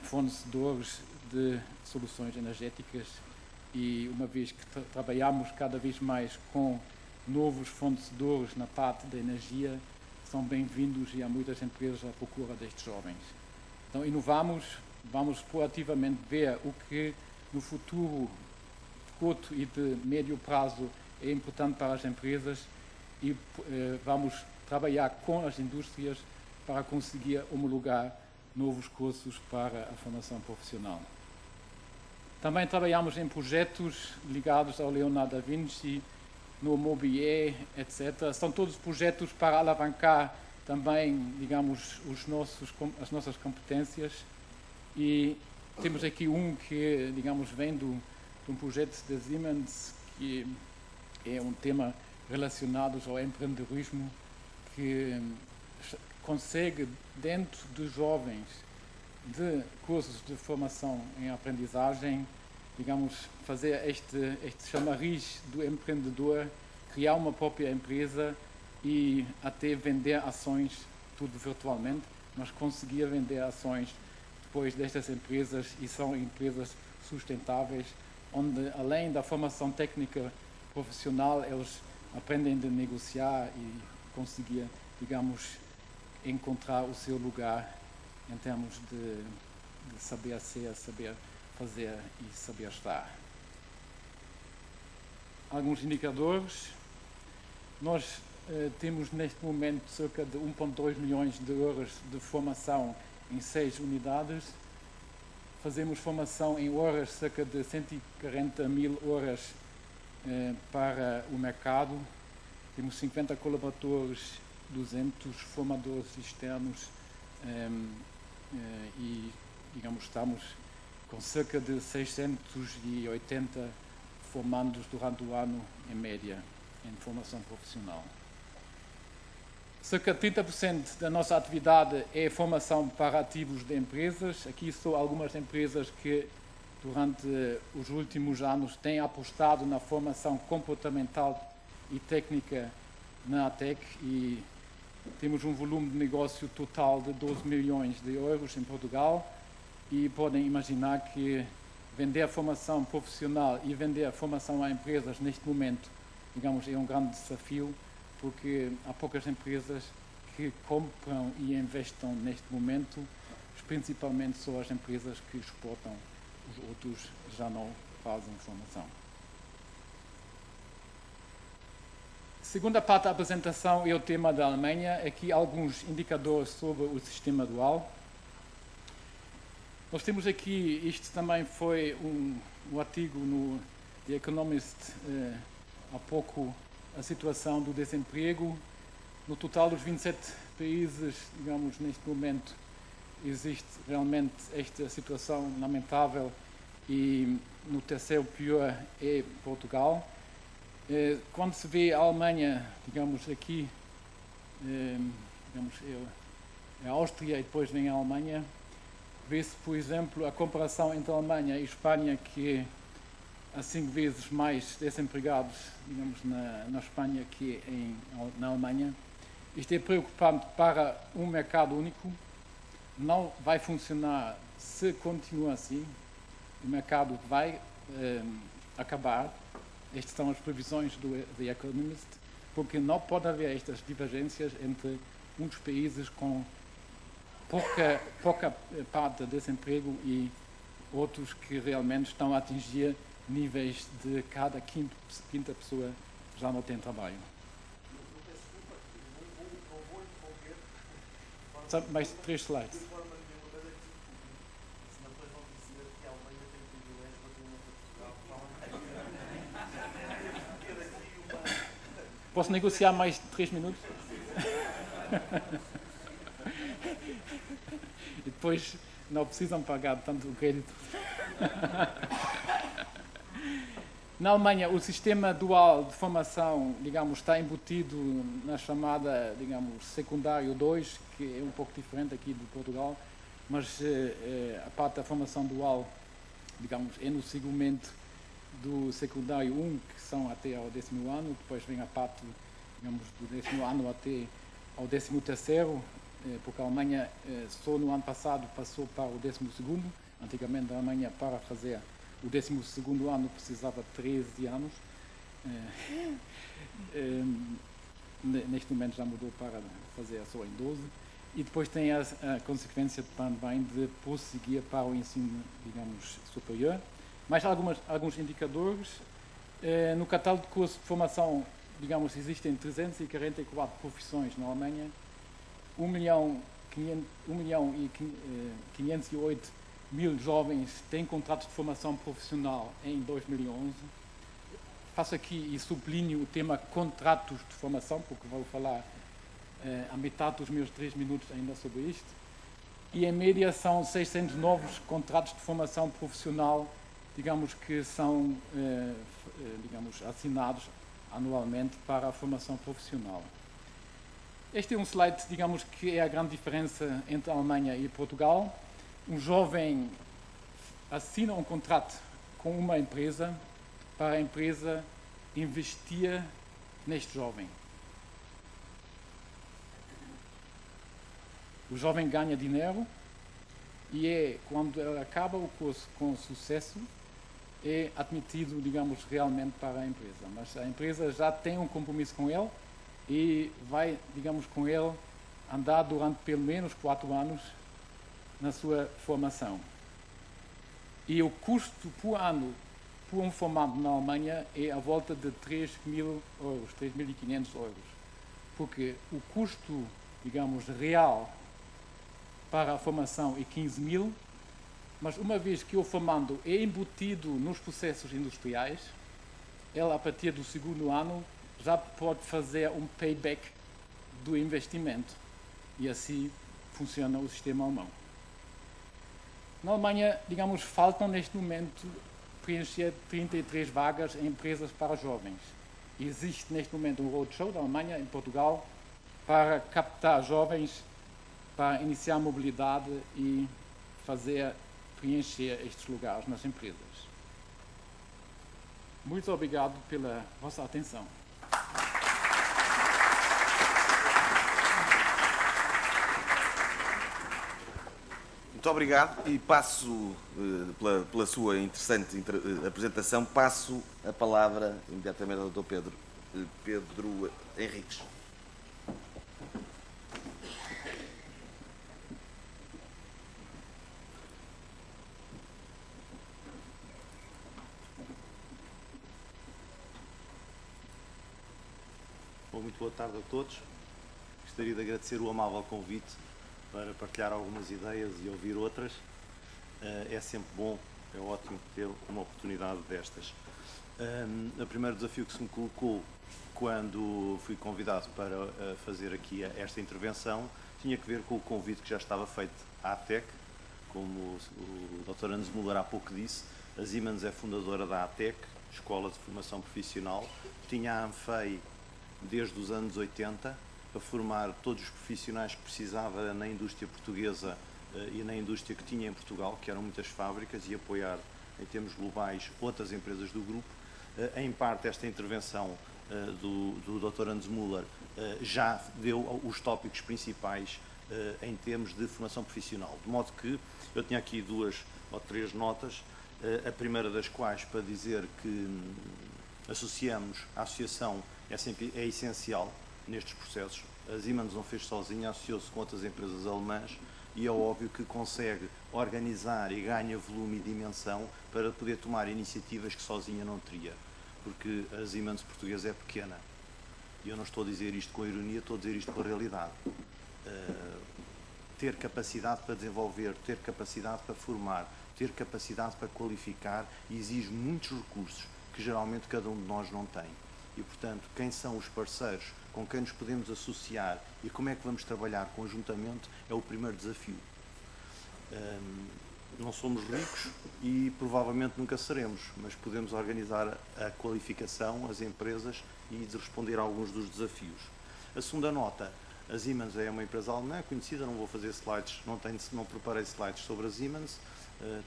fornecedores de soluções energéticas. E uma vez que trabalhamos cada vez mais com novos fornecedores na parte da energia, são bem-vindos e há muitas empresas à procura destes jovens. Então, inovamos, vamos proativamente ver o que no futuro de curto e de médio prazo é importante para as empresas e vamos trabalhar com as indústrias para conseguir homologar novos cursos para a formação profissional. Também trabalhamos em projetos ligados ao Leonardo da Vinci, no MOBIE, etc. São todos projetos para alavancar também, digamos, as nossas competências. E temos aqui um que, digamos, vem de um projeto da Siemens, que é um tema relacionado ao empreendedorismo, que consegue, dentro de jovens, de cursos de formação em aprendizagem, digamos, fazer este chamariz do empreendedor, criar uma própria empresa e até vender ações, tudo virtualmente, mas conseguir vender ações depois destas empresas, e são empresas sustentáveis, onde além da formação técnica profissional, eles aprendem a negociar e conseguir, digamos, encontrar o seu lugar em termos de saber ser, saber fazer e saber estar. Alguns indicadores. Nós temos neste momento cerca de 1,2 milhões de horas de formação em 6 unidades. Fazemos formação em horas, cerca de 140 mil horas para o mercado. Temos 50 colaboradores, 200 formadores externos e, digamos, estamos com cerca de 680 formandos durante o ano, em média, em formação profissional. Cerca de 30% da nossa atividade é formação para ativos de empresas. Aqui são algumas empresas que, durante os últimos anos, têm apostado na formação comportamental e técnica na ATEC e temos um volume de negócio total de 12 milhões de euros em Portugal e podem imaginar que vender a formação profissional e vender a formação a empresas neste momento, digamos, é um grande desafio, porque há poucas empresas que compram e investem neste momento, principalmente só as empresas que exportam, os outros já não fazem formação. Segunda parte da apresentação é o tema da Alemanha. Aqui alguns indicadores sobre o sistema dual. Nós temos aqui, isto também foi um artigo no The Economist há pouco, a situação do desemprego. No total dos 27 países, digamos, neste momento, existe realmente esta situação lamentável e no terceiro pior é Portugal. Quando se vê a Alemanha, digamos, aqui, digamos, é a Áustria e depois vem a Alemanha, vê-se, por exemplo, a comparação entre a Alemanha e a Espanha, que é 5 vezes mais desempregados, digamos, na Espanha que na Alemanha. Isto é preocupante para um mercado único. Não vai funcionar se continuar assim. O mercado vai acabar. Estas são as previsões do The Economist, porque não pode haver estas divergências entre uns países com pouca parte de desemprego e outros que realmente estão a atingir níveis de cada quinta pessoa já não tem trabalho. Sabe, mais 3 slides. Posso negociar mais 3 minutos? E depois não precisam pagar tanto o crédito. Na Alemanha, o sistema dual de formação, digamos, está embutido na chamada, digamos, secundário 2, que é um pouco diferente aqui de Portugal, mas a parte da formação dual, digamos, é no segmento do secundário 1, que são até ao 10º ano, depois vem a parte, digamos, do 10º ano até ao 13º, porque a Alemanha só no ano passado passou para o 12º. Antigamente a Alemanha, para fazer o 12º ano, precisava de 13 anos. Neste momento já mudou para fazer só em 12. E depois tem a consequência também de prosseguir para o ensino, digamos, superior. Mais alguns indicadores. No catálogo de curso de formação, digamos, existem 344 profissões na Alemanha, 1.508.000 jovens têm contratos de formação profissional em 2011. Faço aqui e sublinho o tema contratos de formação, porque vou falar a metade dos meus 3 minutos ainda sobre isto. E em média são 600 novos contratos de formação profissional, digamos, que são digamos, assinados anualmente para a formação profissional. Este é um slide, digamos, que é a grande diferença entre a Alemanha e Portugal. Um jovem assina um contrato com uma empresa para a empresa investir neste jovem. O jovem ganha dinheiro e quando ele acaba o curso com sucesso, é admitido, digamos, realmente para a empresa. Mas a empresa já tem um compromisso com ele e vai, digamos, com ele andar durante pelo menos 4 anos na sua formação. E o custo por ano por um formado na Alemanha é à volta de 3.000 euros, 3.500 euros. porque o custo, digamos, real para a formação é 15 mil, mas uma vez que o formando é embutido nos processos industriais, ele, a partir do segundo ano, já pode fazer um payback do investimento. E assim funciona o sistema alemão. Na Alemanha, digamos, faltam neste momento preencher 33 vagas em empresas para jovens. Existe neste momento um roadshow da Alemanha, em Portugal, para captar jovens, para iniciar a mobilidade e preencher estes lugares nas empresas. Muito obrigado pela vossa atenção. Muito obrigado e passo, pela sua interessante apresentação, passo a palavra imediatamente ao Dr. Pedro Henriques. Bom, muito boa tarde a todos. Gostaria de agradecer o amável convite para partilhar algumas ideias e ouvir outras. É sempre bom, é ótimo ter uma oportunidade destas. O primeiro desafio que se me colocou quando fui convidado para fazer aqui esta intervenção tinha que ver com o convite que já estava feito à ATEC. Como o Dr. Hans Müller há pouco disse, a Siemens é fundadora da ATEC, Escola de Formação Profissional. Tinha a ANFEI desde os anos 80 a formar todos os profissionais que precisava na indústria portuguesa e na indústria que tinha em Portugal, que eram muitas fábricas, e apoiar em termos globais outras empresas do grupo. Em parte, esta intervenção do Dr. Hans Müller já deu os tópicos principais em termos de formação profissional. De modo que eu tinha aqui 2 ou 3 notas, a primeira das quais para dizer que associamos, a associação é essencial nestes processos. A Siemens não fez sozinha, associou-se com outras empresas alemãs e é óbvio que consegue organizar e ganha volume e dimensão para poder tomar iniciativas que sozinha não teria, porque a Siemens portuguesa é pequena. E eu não estou a dizer isto com ironia, estou a dizer isto com a realidade. Ter capacidade para desenvolver, ter capacidade para formar, ter capacidade para qualificar exige muitos recursos que geralmente cada um de nós não tem. E, portanto, quem são os parceiros com quem nos podemos associar e como é que vamos trabalhar conjuntamente é o primeiro desafio. Não somos ricos e provavelmente nunca seremos, mas podemos organizar a qualificação, as empresas e responder a alguns dos desafios. A segunda nota, a Siemens é uma empresa alemã conhecida, não vou fazer slides, não preparei slides sobre a Siemens,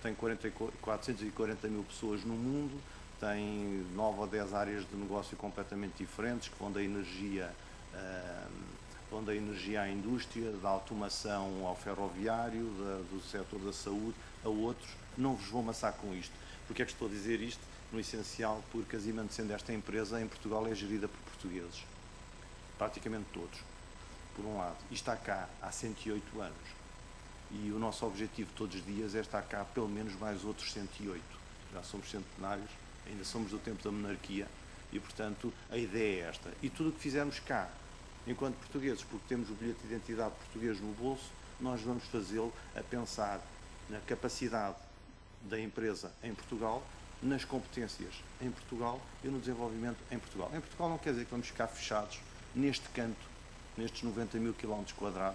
tem 440 mil pessoas no mundo, tem 9 ou 10 áreas de negócio completamente diferentes, que vão da energia à indústria, da automação ao ferroviário, do setor da saúde, a outros. Não vos vou amassar com isto. Porque é que estou a dizer isto? No essencial, porque a Siemens, sendo esta empresa, em Portugal é gerida por portugueses. Praticamente todos, por um lado. E está cá há 108 anos. E o nosso objetivo todos os dias é estar cá pelo menos mais outros 108. Já somos centenários, ainda somos do tempo da monarquia e, portanto, a ideia é esta. E tudo o que fizermos cá, enquanto portugueses, porque temos o bilhete de identidade português no bolso, nós vamos fazê-lo a pensar na capacidade da empresa em Portugal, nas competências em Portugal e no desenvolvimento em Portugal. Em Portugal não quer dizer que vamos ficar fechados neste canto, nestes 90 mil km²,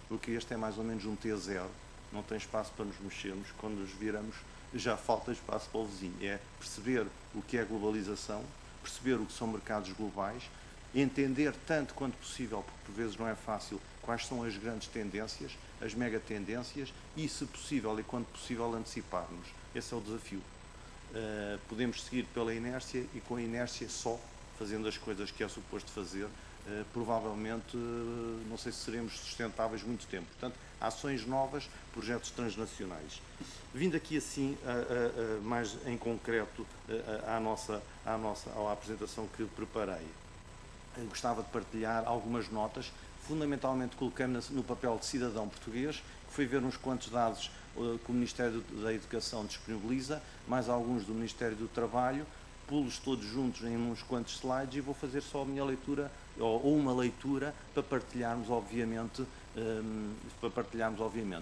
porque este é mais ou menos um T0, não tem espaço para nos mexermos, quando nos viramos já falta espaço para o vizinho. É perceber o que é globalização, perceber o que são mercados globais, entender tanto quanto possível, porque por vezes não é fácil, quais são as grandes tendências, as mega tendências e, se possível e quando possível, anteciparmos. Esse é o desafio. Podemos seguir pela inércia e com a inércia só, fazendo as coisas que é suposto fazer, provavelmente não sei se seremos sustentáveis muito tempo. Portanto, ações novas, projetos transnacionais. Vindo aqui assim, mais em concreto, à apresentação que preparei, gostava de partilhar algumas notas, fundamentalmente colocando no papel de cidadão português, que foi ver uns quantos dados que o Ministério da Educação disponibiliza, mais alguns do Ministério do Trabalho, pô-los todos juntos em uns quantos slides e vou fazer só a minha leitura, ou uma leitura, para partilharmos, obviamente.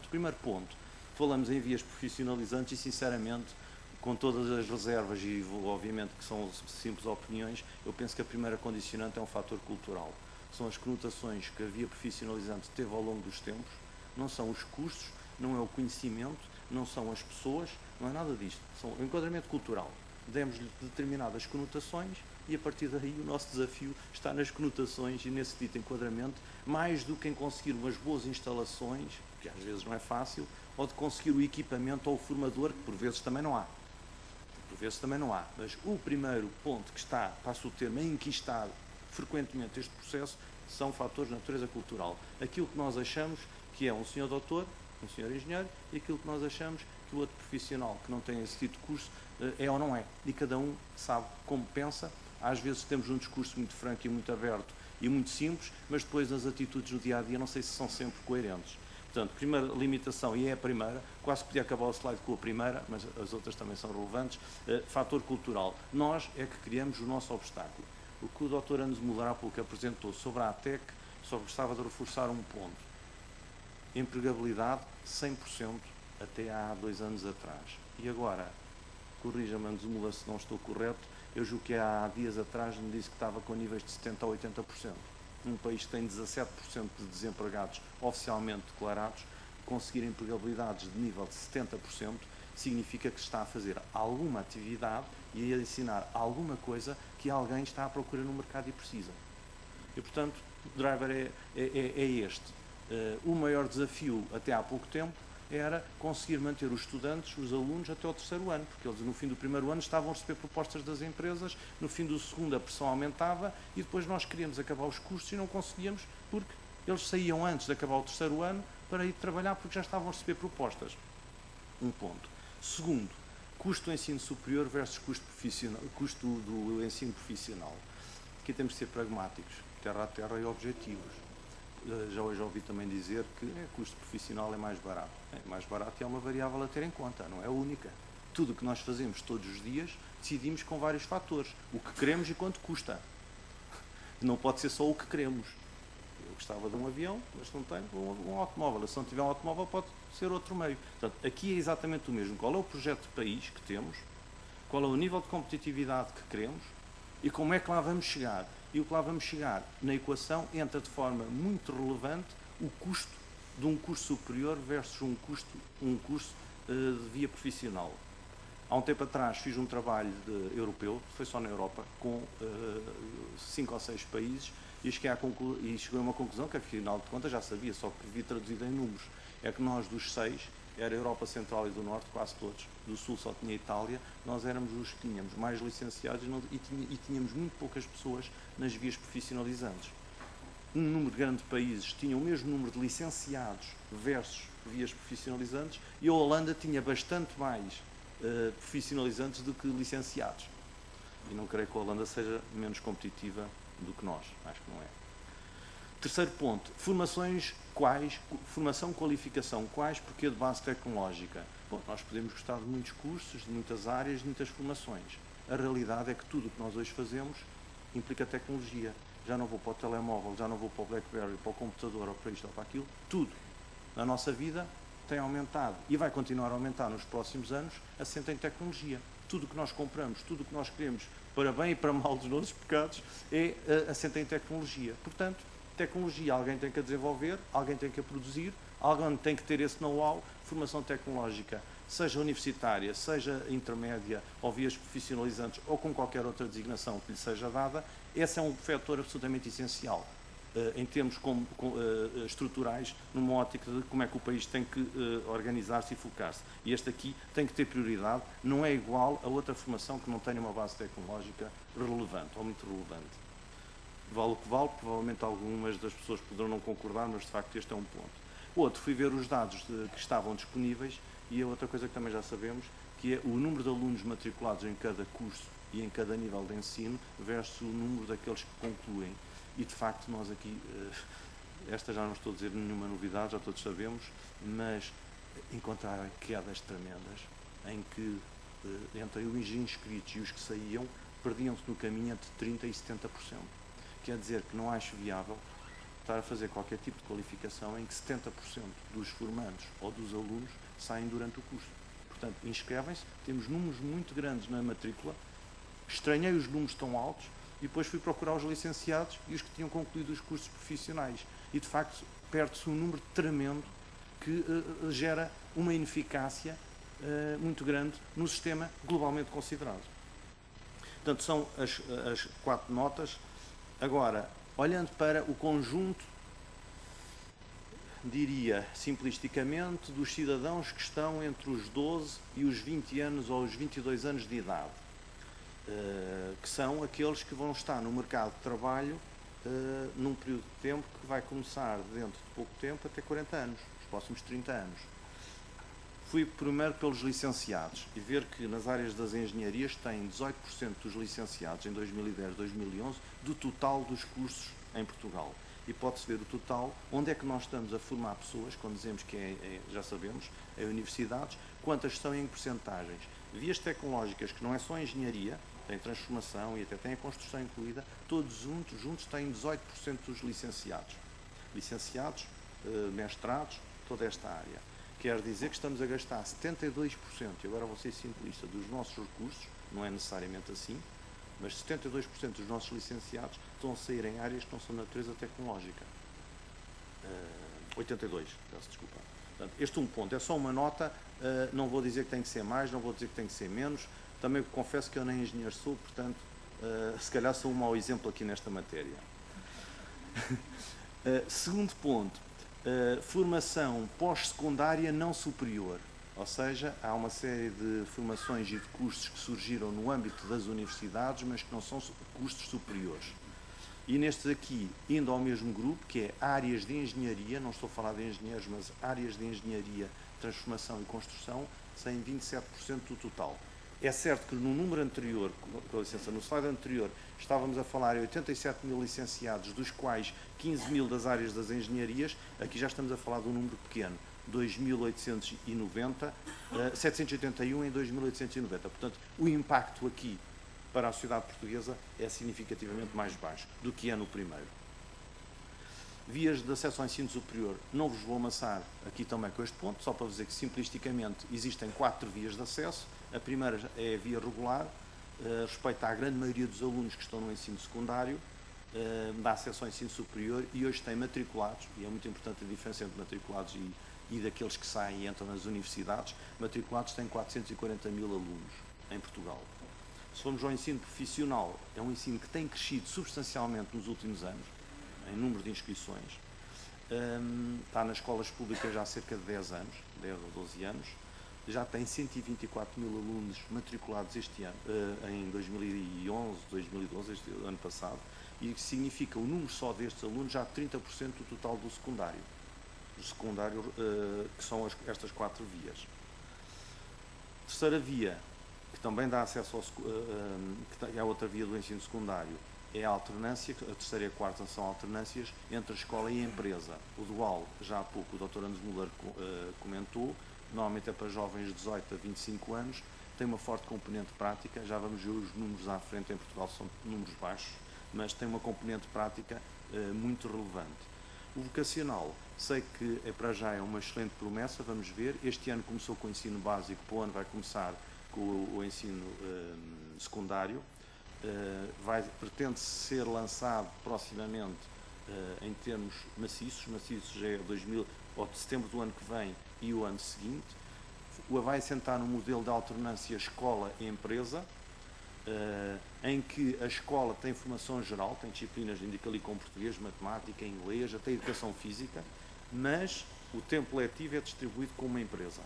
Primeiro ponto, falamos em vias profissionalizantes e, sinceramente, com todas as reservas e, obviamente, que são simples opiniões, eu penso que a primeira condicionante é um fator cultural. São as conotações que a via profissionalizante teve ao longo dos tempos, não são os custos, não é o conhecimento, não são as pessoas, não é nada disto. São o enquadramento cultural. Demos-lhe determinadas conotações e, a partir daí, o nosso desafio está nas conotações e nesse dito enquadramento, mais do que em conseguir umas boas instalações, que às vezes não é fácil, ou de conseguir o equipamento ou o formador, que por vezes também não há. Mas o primeiro ponto que está, passo o termo, enquistado frequentemente este processo, são fatores de natureza cultural. Aquilo que nós achamos que é um senhor doutor, um senhor engenheiro, e aquilo que nós achamos que o outro profissional que não tem esse tipo de curso é ou não é. E cada um sabe como pensa. Às vezes temos um discurso muito franco e muito aberto e muito simples, mas depois as atitudes no dia-a-dia não sei se são sempre coerentes. Portanto, primeira limitação, e é a primeira, quase podia acabar o slide com a primeira, mas as outras também são relevantes, fator cultural. Nós é que criamos o nosso obstáculo. O que o Dr. Anos Muller há pouco apresentou sobre a ATEC, só gostava de reforçar um ponto. Empregabilidade 100% até há 2 anos atrás. E agora, corrija-me, Anos Muller, se não estou correto, eu julgo que há dias atrás me disse que estava com níveis de 70% a 80%. Um país que tem 17% de desempregados oficialmente declarados, conseguir empregabilidades de nível de 70% significa que se está a fazer alguma atividade e a ensinar alguma coisa que alguém está à procura no mercado e precisa. E, portanto, o driver é este. O maior desafio até há pouco tempo era conseguir manter os estudantes, os alunos, até ao 3º ano, porque eles no fim do 1º ano estavam a receber propostas das empresas, no fim do 2º a pressão aumentava e depois nós queríamos acabar os cursos e não conseguíamos porque eles saíam antes de acabar o 3º ano para ir trabalhar porque já estavam a receber propostas. Um ponto. Segundo, custo do ensino superior versus custo do ensino profissional. Aqui temos de ser pragmáticos, terra a terra e objetivos. Já hoje ouvi também dizer que custo profissional é mais barato. É mais barato e é uma variável a ter em conta, não é a única. Tudo o que nós fazemos todos os dias decidimos com vários fatores. O que queremos e quanto custa. Não pode ser só o que queremos. Eu gostava de um avião, mas não tenho um automóvel. Se não tiver um automóvel pode ser outro meio. Portanto, aqui é exatamente o mesmo. Qual é o projeto de país que temos, qual é o nível de competitividade que queremos e como é que lá vamos chegar. E o que lá vamos chegar na equação entra de forma muito relevante o custo de um curso superior versus um curso de via profissional. Há um tempo atrás fiz um trabalho europeu, foi só na Europa, com 5 ou 6 países e cheguei a uma conclusão que, afinal de contas, já sabia, só que vi traduzido em números. É que nós, dos 6, era a Europa Central e do Norte, quase todos. Do Sul só tinha a Itália. Nós éramos os que tínhamos mais licenciados e tínhamos muito poucas pessoas nas vias profissionalizantes. Um número grande de países tinha o mesmo número de licenciados versus vias profissionalizantes e a Holanda tinha bastante mais profissionalizantes do que licenciados. E não creio que a Holanda seja menos competitiva do que nós. Acho que não é. Terceiro ponto, formações quais, formação, qualificação quais, porque de base tecnológica. Bom, nós podemos gostar de muitos cursos, de muitas áreas, de muitas formações. A realidade é que tudo o que nós hoje fazemos implica tecnologia. Já não vou para o telemóvel, já não vou para o BlackBerry, para o computador, ou para isto ou para aquilo. Tudo na nossa vida tem aumentado e vai continuar a aumentar nos próximos anos, assenta em tecnologia. Tudo o que nós compramos, tudo o que nós queremos, para bem e para mal dos nossos pecados, assenta em tecnologia. Portanto, tecnologia alguém tem que a desenvolver, alguém tem que a produzir, alguém tem que ter esse know-how. Formação tecnológica, seja universitária, seja intermédia, ou vias profissionalizantes, ou com qualquer outra designação que lhe seja dada, esse é um fator absolutamente essencial em termos estruturais, numa ótica de como é que o país tem que organizar-se e focar-se. E este aqui tem que ter prioridade, não é igual a outra formação que não tenha uma base tecnológica relevante, ou muito relevante. Vale o que vale, provavelmente algumas das pessoas poderão não concordar, mas de facto este é um ponto. Outro, fui ver os dados que estavam disponíveis e a outra coisa que também já sabemos, que é o número de alunos matriculados em cada curso e em cada nível de ensino versus o número daqueles que concluem. E de facto nós aqui, esta já não estou a dizer nenhuma novidade, já todos sabemos, mas encontrar quedas tremendas em que entre os inscritos e os que saíam, perdiam-se no caminho entre 30% e 70%. Quer dizer que não acho viável estar a fazer qualquer tipo de qualificação em que 70% dos formandos ou dos alunos saem durante o curso. Portanto, inscrevem-se, temos números muito grandes na matrícula, estranhei os números tão altos e depois fui procurar os licenciados e os que tinham concluído os cursos profissionais. E, de facto, perde-se um número tremendo que gera uma ineficácia muito grande no sistema globalmente considerado. Portanto, são as 4 notas. Agora, olhando para o conjunto, diria simplisticamente, dos cidadãos que estão entre os 12 e os 20 anos ou os 22 anos de idade, que são aqueles que vão estar no mercado de trabalho num período de tempo que vai começar dentro de pouco tempo até 40 anos, os próximos 30 anos. Fui primeiro pelos licenciados e ver que nas áreas das engenharias tem 18% dos licenciados em 2010, 2011 do total dos cursos em Portugal. E pode-se ver o total, onde é que nós estamos a formar pessoas, quando dizemos que já sabemos, em universidades, quantas são em percentagens. Vias tecnológicas, que não é só engenharia, tem transformação e até tem a construção incluída, todos juntos têm 18% dos licenciados. Licenciados, mestrados, toda esta área. Quer dizer que estamos a gastar 72%, e agora vou ser simplista, dos nossos recursos, não é necessariamente assim, mas 72% dos nossos licenciados estão a sair em áreas que não são de natureza tecnológica. 82%, peço desculpa. Portanto, este ponto é só uma nota, não vou dizer que tem que ser mais, não vou dizer que tem que ser menos, também confesso que eu nem engenheiro sou, portanto, se calhar sou um mau exemplo aqui nesta matéria. Segundo ponto, formação pós-secundária não superior, ou seja, há uma série de formações e de cursos que surgiram no âmbito das universidades, mas que não são cursos superiores. E nestes aqui, indo ao mesmo grupo, que é áreas de engenharia, não estou a falar de engenheiros, mas áreas de engenharia, transformação e construção, têm 27% do total. É certo que no número anterior, com licença, no slide anterior, estávamos a falar em 87 mil licenciados, dos quais 15 mil das áreas das engenharias, aqui já estamos a falar de um número pequeno, 2.890, 781 em 2.890. Portanto, o impacto aqui para a sociedade portuguesa é significativamente mais baixo do que é no primeiro. Vias de acesso ao ensino superior, não vos vou amassar aqui também com este ponto, só para vos dizer que simplisticamente existem 4 vias de acesso. A primeira é a via regular, respeita à grande maioria dos alunos que estão no ensino secundário, dá acesso ao ensino superior e hoje tem matriculados, e é muito importante a diferença entre matriculados e daqueles que saem e entram nas universidades. Matriculados têm 440 mil alunos em Portugal. Se formos ao ensino profissional, é um ensino que tem crescido substancialmente nos últimos anos, em número de inscrições. Está nas escolas públicas já há cerca de 10 anos, 10 ou 12 anos. Já tem 124 mil alunos matriculados este ano, em 2011, 2012, este ano passado, e que significa o número só destes alunos já 30% do total do secundário. Do secundário, que são estas 4 vias. Terceira via, que também dá acesso ao que é a outra via do ensino secundário, é a alternância. A terceira e a quarta são alternâncias entre a escola e a empresa. O dual, já há pouco o Dr. Anders Müller comentou, normalmente é para jovens de 18 a 25 anos, tem uma forte componente prática, já vamos ver os números à frente, em Portugal são números baixos, mas tem uma componente prática muito relevante. O vocacional, sei que para já é uma excelente promessa, vamos ver. Este ano começou com o ensino básico, para o ano vai começar com o ensino secundário. Pretende ser lançado proximamente em termos maciços já é de setembro do ano que vem e o ano seguinte. Vai assentar no modelo de alternância escola e empresa, em que a escola tem formação geral, tem disciplinas, indica ali como português, matemática, inglês, até educação física, mas o tempo letivo é distribuído com uma empresa.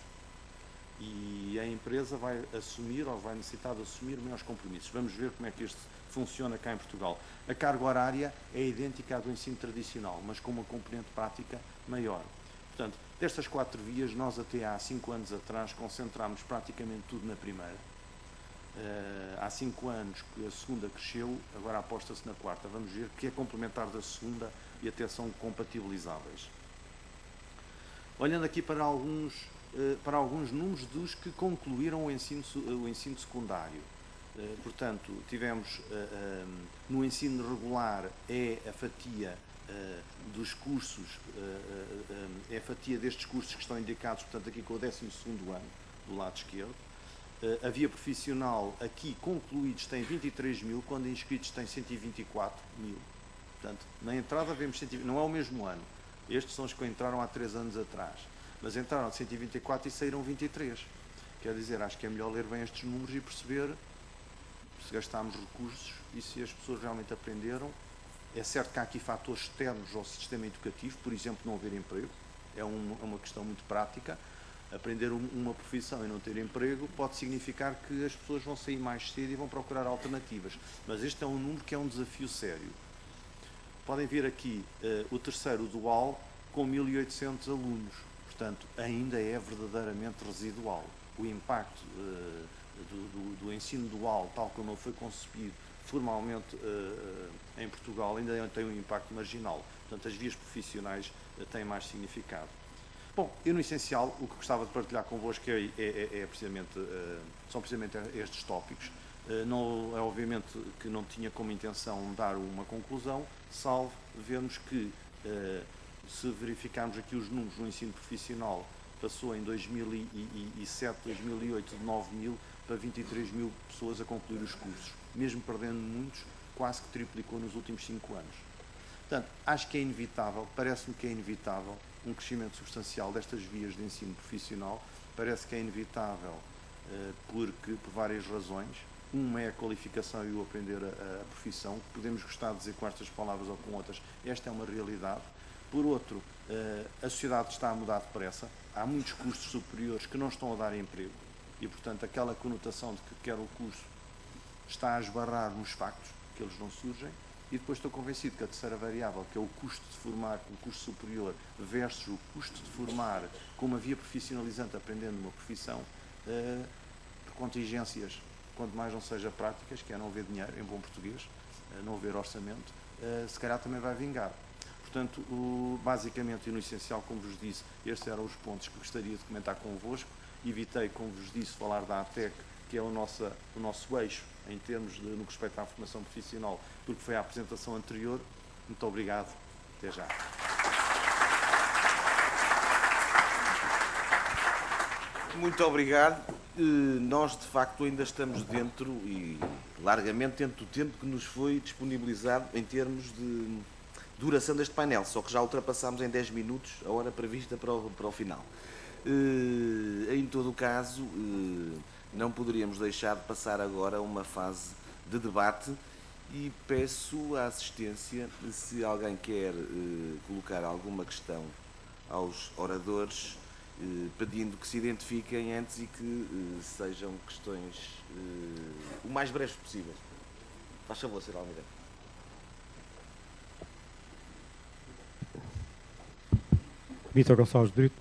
E a empresa vai assumir, ou vai necessitar de assumir, maiores compromissos. Vamos ver como é que isto funciona cá em Portugal. A carga horária é idêntica à do ensino tradicional, mas com uma componente prática maior. Portanto, destas 4 vias, nós até há 5 anos atrás concentrámos praticamente tudo na primeira. Há 5 anos que a segunda cresceu, agora aposta-se na quarta. Vamos ver que é complementar da segunda e até são compatibilizáveis. Olhando aqui para alguns números dos que concluíram o ensino secundário. Portanto, tivemos no ensino regular é a fatia dos cursos, é a fatia destes cursos que estão indicados, portanto, aqui com o 12º ano, do lado esquerdo. A via profissional, aqui concluídos, tem 23 mil, quando inscritos tem 124 mil. Portanto, na entrada vemos 120, não é o mesmo ano. Estes são os que entraram há 3 anos atrás. Mas entraram de 124 e saíram 23. Quer dizer, acho que é melhor ler bem estes números e perceber se gastámos recursos e se as pessoas realmente aprenderam. É certo que há aqui fatores externos ao sistema educativo, por exemplo, não haver emprego. É uma questão muito prática. Aprender uma profissão e não ter emprego pode significar que as pessoas vão sair mais cedo e vão procurar alternativas. Mas este é um número que é um desafio sério. Podem ver aqui o terceiro dual com 1.800 alunos. Portanto, ainda é verdadeiramente residual. O impacto do ensino dual, tal como ele foi concebido formalmente em Portugal, ainda tem um impacto marginal. Portanto, as vias profissionais têm mais significado. Bom, eu no essencial, o que gostava de partilhar convosco são precisamente estes tópicos. Não, é obviamente que não tinha como intenção dar uma conclusão, salvo vermos que, se verificarmos aqui os números no ensino profissional, passou em 2007, 2008 de 9 mil para 23 mil pessoas a concluir os cursos. Mesmo perdendo muitos, quase que triplicou nos últimos 5 anos. Portanto, acho que é inevitável, parece-me que é inevitável um crescimento substancial destas vias de ensino profissional. Parece que é inevitável por várias razões. Uma é a qualificação e o aprender a profissão. Podemos gostar de dizer com estas palavras ou com outras, esta é uma realidade. Por outro, a sociedade está a mudar depressa. Há muitos cursos superiores que não estão a dar emprego e, portanto, aquela conotação de que quer o curso está a esbarrar nos factos, que eles não surgem. E depois estou convencido que a terceira variável, que é o custo de formar com o curso superior versus o custo de formar com uma via profissionalizante aprendendo uma profissão, por contingências, quanto mais não seja práticas, que é não haver dinheiro, em bom português, não haver orçamento, se calhar também vai vingar. Portanto, basicamente e no essencial, como vos disse, estes eram os pontos que gostaria de comentar convosco. Evitei, como vos disse, falar da ATEC, que é o nosso eixo em termos no que respeita à formação profissional, porque foi a apresentação anterior. Muito obrigado. Até já. Muito obrigado. Nós, de facto, ainda estamos dentro, e largamente dentro do tempo que nos foi disponibilizado em termos de duração deste painel, só que já ultrapassámos em 10 minutos a hora prevista para o final. Em todo o caso, não poderíamos deixar de passar agora a uma fase de debate e peço a assistência, se alguém quer colocar alguma questão aos oradores, pedindo que se identifiquem antes e que sejam questões o mais breves possível. Faz favor, Sr. Almeida. Vítor Gonçalves de Brito.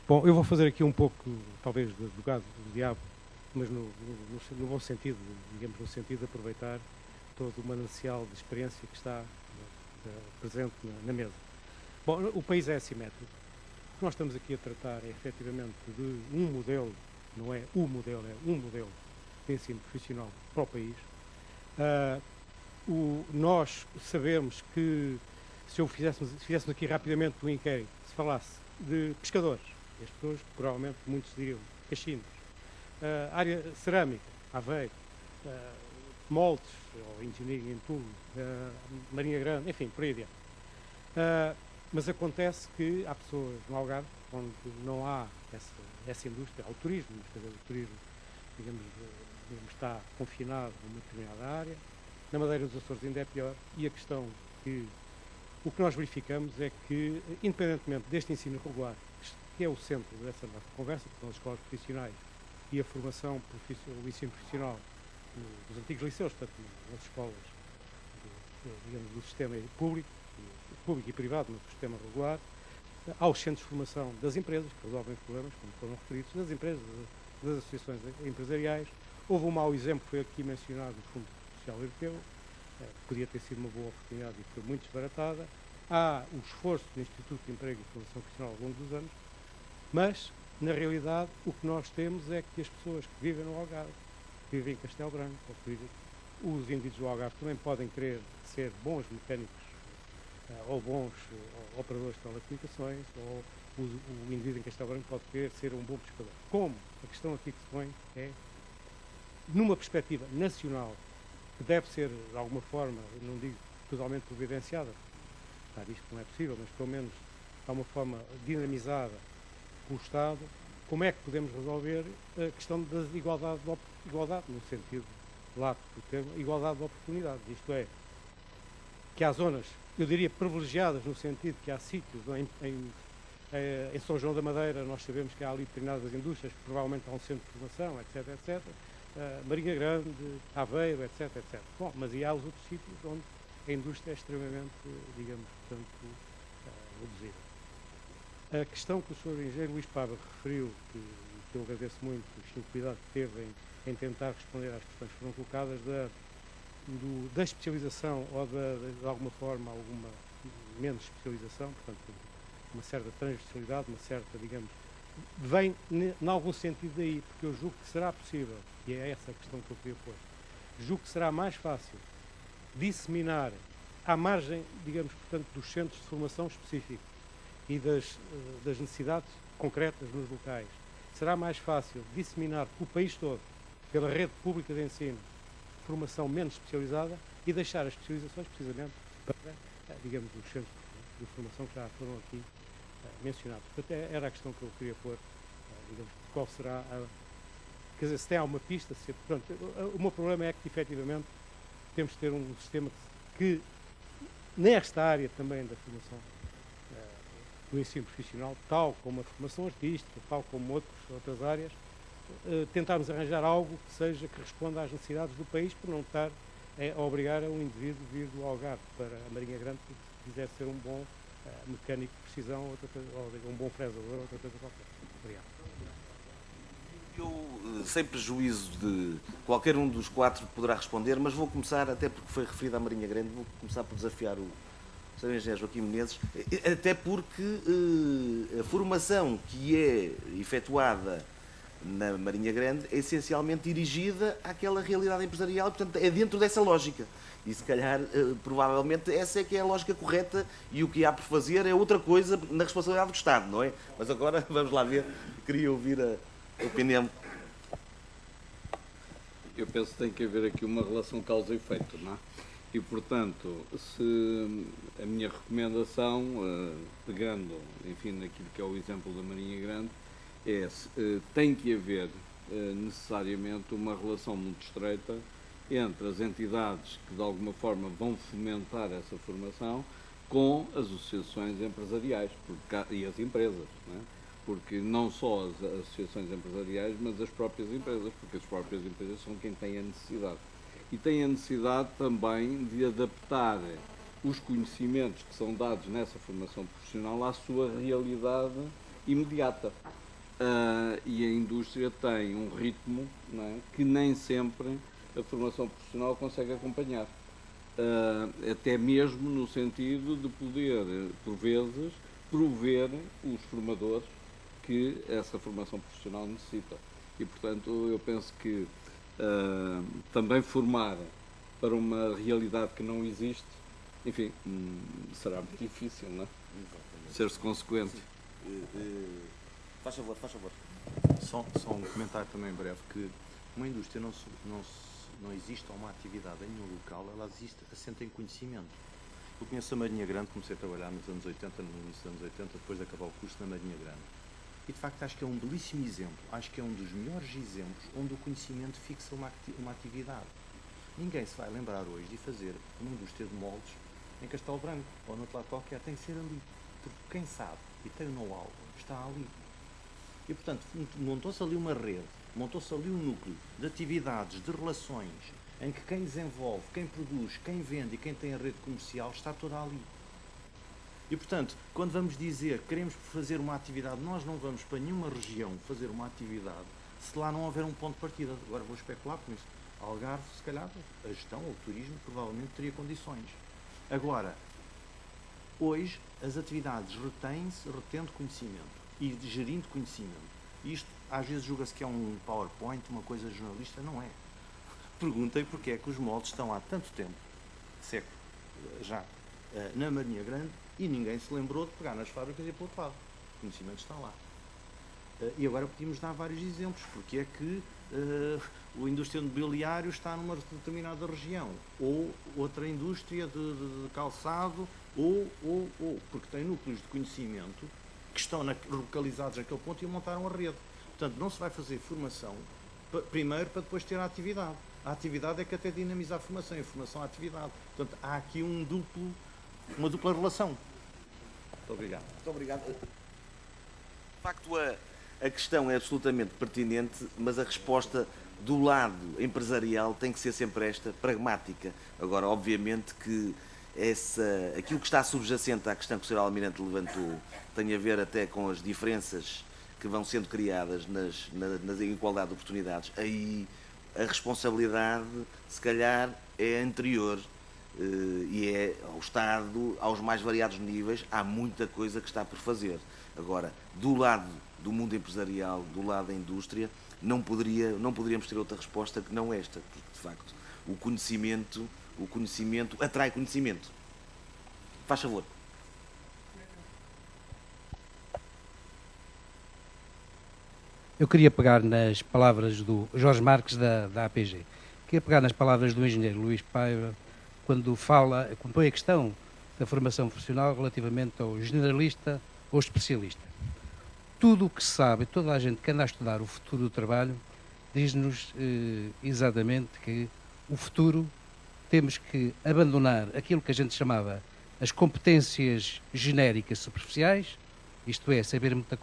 Bom, eu vou fazer aqui um pouco, talvez, de advogado do diabo, mas no bom sentido, digamos, no sentido de aproveitar todo o manancial de experiência que está presente na mesa. Bom, o país é assimétrico. O que nós estamos aqui a tratar é, efetivamente, de um modelo, não é o modelo, é um modelo de ensino profissional para o país. Nós sabemos que, se fizéssemos aqui rapidamente um inquérito, se falasse de pescadores, e as pessoas, provavelmente, muitos diriam cachinos, área cerâmica, Aveiro, moldes, ou engenharia em tudo, Marinha Grande, enfim, por aí adiante. Mas acontece que há pessoas no Algarve onde não há essa indústria, há o turismo, mas o turismo, digamos, está confinado a uma determinada área. Na Madeira dos Açores ainda é pior, e a questão que o que nós verificamos é que, independentemente deste ensino regular, que é o centro dessa nossa conversa, que são as escolas profissionais e a formação profissional, o ensino profissional dos antigos liceus, portanto, nas escolas digamos, do sistema público e privado, no sistema regular, aos centros de formação das empresas, que resolvem os problemas, como foram referidos, das empresas, das associações empresariais. Houve um mau exemplo, foi aqui mencionado, o Fundo Social Europeu, podia ter sido uma boa oportunidade e foi muito desbaratada. Há o esforço do Instituto de Emprego e Formação Profissional ao longo dos anos, mas, na realidade, o que nós temos é que as pessoas que vivem no Algarve que vivem em Castelo Branco, ou que vivem. Os indivíduos do Algarve também podem querer ser bons mecânicos ou bons operadores de telecomunicações, ou o indivíduo em Castelo Branco pode querer ser um bom pescador. Como a questão aqui que se põe é, numa perspectiva nacional, que deve ser, de alguma forma, não digo totalmente providenciada, isto não é possível, mas pelo menos de alguma forma dinamizada com o Estado, como é que podemos resolver a questão da igualdade, no sentido lato do termo, igualdade de oportunidades. Isto é, que há zonas, eu diria, privilegiadas, no sentido que há sítios em São João da Madeira, nós sabemos que há ali determinadas indústrias, provavelmente há um centro de formação, etc, etc. Marinha Grande, Aveiro, etc, etc. Bom, mas e há os outros sítios onde a indústria é extremamente, digamos, portanto, reduzida. A questão que o Sr. Engenheiro Luís Pava referiu, que eu agradeço muito o excelente cuidado que teve em tentar responder às questões que foram colocadas da especialização ou de alguma forma, alguma menos especialização, portanto, uma certa transversalidade, uma certa, digamos, vem em algum sentido daí, porque eu julgo que será possível, e é essa a questão que eu queria pôr, julgo que será mais fácil disseminar à margem, digamos, portanto, dos centros de formação específicos e das necessidades concretas nos locais. Será mais fácil disseminar pelo país todo, pela rede pública de ensino, formação menos especializada e deixar as especializações precisamente para, digamos, os centros de formação que já foram aqui mencionados. Portanto, era a questão que eu queria pôr, digamos, qual será quer dizer, se tem alguma pista, pronto, o meu problema é que, efetivamente, temos de ter um sistema que, nesta área também da formação do ensino profissional, tal como a formação artística, tal como outras áreas, tentarmos arranjar algo que responda às necessidades do país, por não estar a obrigar um indivíduo vir do Algarve para a Marinha Grande, que quiser ser um bom mecânico de precisão, ou um bom fresador, ou outra coisa qualquer. Obrigado. Eu, sem prejuízo de qualquer um dos quatro poderá responder, mas vou começar, até porque foi referido à Marinha Grande, vou começar por desafiar o Sr. Engenheiro Joaquim Menezes, até porque a formação que é efetuada na Marinha Grande é essencialmente dirigida àquela realidade empresarial e, portanto, é dentro dessa lógica. E, se calhar, provavelmente, essa é que é a lógica correta e o que há por fazer é outra coisa na responsabilidade do Estado, não é? Mas agora, vamos lá ver, queria ouvir a opinião. Eu penso que tem que haver aqui uma relação causa e efeito, não é? E, portanto, se a minha recomendação, pegando, enfim, naquilo que é o exemplo da Marinha Grande, tem que haver necessariamente uma relação muito estreita entre as entidades que de alguma forma vão fomentar essa formação com as associações empresariais e as empresas, não é? Porque não só as associações empresariais, mas as próprias empresas, porque as próprias empresas são quem tem a necessidade. E têm a necessidade também de adaptar os conhecimentos que são dados nessa formação profissional à sua realidade imediata. E a indústria tem um ritmo, não é, que nem sempre a formação profissional consegue acompanhar. Até mesmo no sentido de poder, por vezes, prover os formadores que essa formação profissional necessita. E, portanto, eu penso que também formar para uma realidade que não existe, enfim, será muito difícil, não é? Ser-se consequente. Faz favor, faz favor. Só um comentário também breve, que uma indústria não existe ou uma atividade em nenhum local, ela existe assenta em conhecimento. Eu conheço a Marinha Grande, comecei a trabalhar nos anos 80, no início dos anos 80, depois de acabar o curso na Marinha Grande. E de facto acho que é um belíssimo exemplo, acho que é um dos melhores exemplos onde o conhecimento fixa uma atividade. Ninguém se vai lembrar hoje de fazer uma indústria de moldes em Castelo Branco ou noutro lado qualquer, tem que ser ali. Porque quem sabe e tem o know-how está ali. E portanto montou-se ali uma rede, montou-se ali um núcleo de atividades, de relações, em que quem desenvolve, quem produz, quem vende e quem tem a rede comercial está toda ali. E, portanto, quando vamos dizer que queremos fazer uma atividade, nós não vamos para nenhuma região fazer uma atividade se lá não houver um ponto de partida. Agora vou especular com isso. Algarve, se calhar, a gestão ou o turismo provavelmente teria condições. Agora, hoje, as atividades retêm-se retendo conhecimento e gerindo conhecimento. Isto, às vezes, julga-se que é um PowerPoint, uma coisa jornalista, não é. perguntem porque é que os moldes estão há tanto tempo, seco, já, na Marinha Grande, e ninguém se lembrou de pegar nas fábricas e pôr outro lado. O conhecimento está lá. E agora podíamos dar vários exemplos. Porque é que a indústria mobiliário está numa determinada região, ou outra indústria de calçado, ou, porque tem núcleos de conhecimento que estão localizados naquele ponto e montaram a rede. Portanto, não se vai fazer formação primeiro para depois ter a atividade. A atividade é que até dinamiza a formação, e a formação a atividade. Portanto, há aqui uma dupla relação. Muito obrigado. Muito obrigado. De facto, a questão é absolutamente pertinente, mas a resposta do lado empresarial tem que ser sempre esta, pragmática. Agora, obviamente que aquilo que está subjacente à questão que o Sr. Almirante levantou tem a ver até com as diferenças que vão sendo criadas na igualdade de oportunidades. Aí a responsabilidade, se calhar, é anterior e é ao Estado, aos mais variados níveis. Há muita coisa que está por fazer. Agora, do lado do mundo empresarial, do lado da indústria, não poderíamos ter outra resposta que não esta, porque, de facto, o conhecimento atrai conhecimento. Faz favor. Eu queria pegar nas palavras do Jorge Marques, da APG. Queria pegar nas palavras do engenheiro Luís Paiva, quando põe a questão da formação profissional relativamente ao generalista ou especialista. Tudo o que se sabe, toda a gente que anda a estudar o futuro do trabalho, diz-nos exatamente que o futuro temos que abandonar aquilo que a gente chamava as competências genéricas superficiais, isto é, saber muita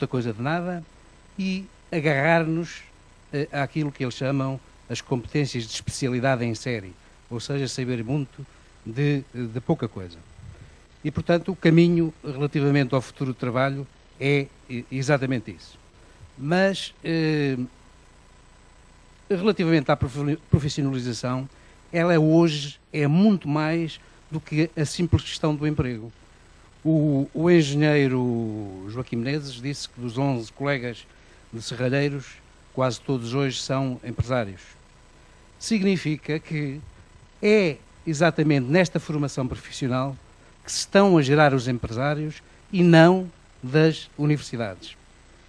coisa de nada, e agarrar-nos àquilo que eles chamam as competências de especialidade em série, ou seja, saber muito de pouca coisa. E, portanto, o caminho relativamente ao futuro do trabalho é exatamente isso. Mas, relativamente à profissionalização, ela hoje é muito mais do que a simples questão do emprego. O engenheiro Joaquim Menezes disse que dos 11 colegas de serralheiros, quase todos hoje são empresários. Significa que é exatamente nesta formação profissional que se estão a gerar os empresários e não das universidades.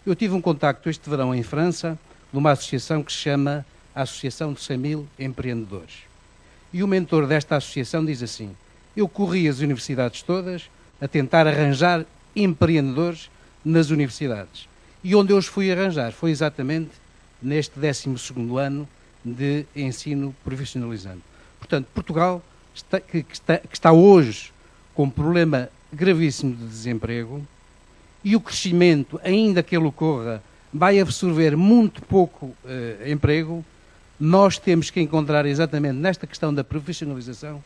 Eu tive um contacto este verão em França de uma associação que se chama a Associação de 100.000 Empreendedores. E o mentor desta associação diz assim: eu corri as universidades todas a tentar arranjar empreendedores nas universidades. E onde eu os fui arranjar foi exatamente neste 12º ano de ensino profissionalizante. Portanto, Portugal que está hoje com um problema gravíssimo de desemprego, e o crescimento, ainda que ele ocorra, vai absorver muito pouco emprego. Nós temos que encontrar exatamente nesta questão da profissionalização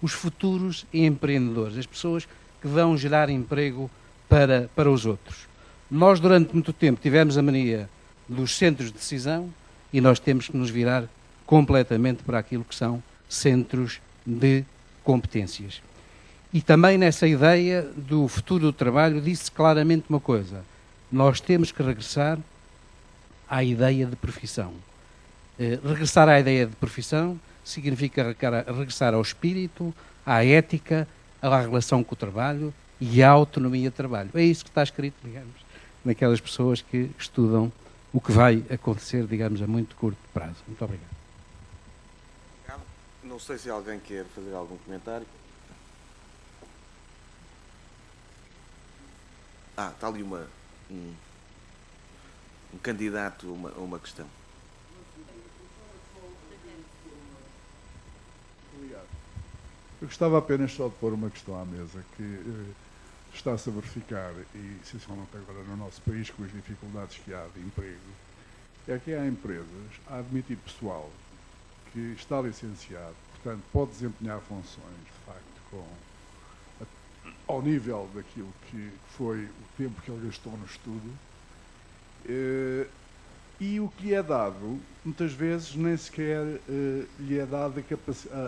os futuros empreendedores, as pessoas que vão gerar emprego para os outros. Nós, durante muito tempo, tivemos a mania dos centros de decisão e nós temos que nos virar completamente para aquilo que são centros de competências. E também nessa ideia do futuro do trabalho disse claramente uma coisa: nós temos que regressar à ideia de profissão. Regressar à ideia de profissão significa regressar ao espírito, à ética, à relação com o trabalho e à autonomia de trabalho. É isso que está escrito, digamos, naquelas pessoas que estudam o que vai acontecer, digamos, a muito curto prazo. Muito obrigado. Não sei se alguém quer fazer algum comentário. Está ali um candidato a uma questão. Obrigado. Eu gostava apenas só de pôr uma questão à mesa que está-se a verificar, e essencialmente agora no nosso país, com as dificuldades que há de emprego, é que há empresas a admitir pessoal que está licenciado, portanto pode desempenhar funções, de facto, ao nível daquilo que foi o tempo que ele gastou no estudo, e o que lhe é dado, muitas vezes nem sequer lhe é dada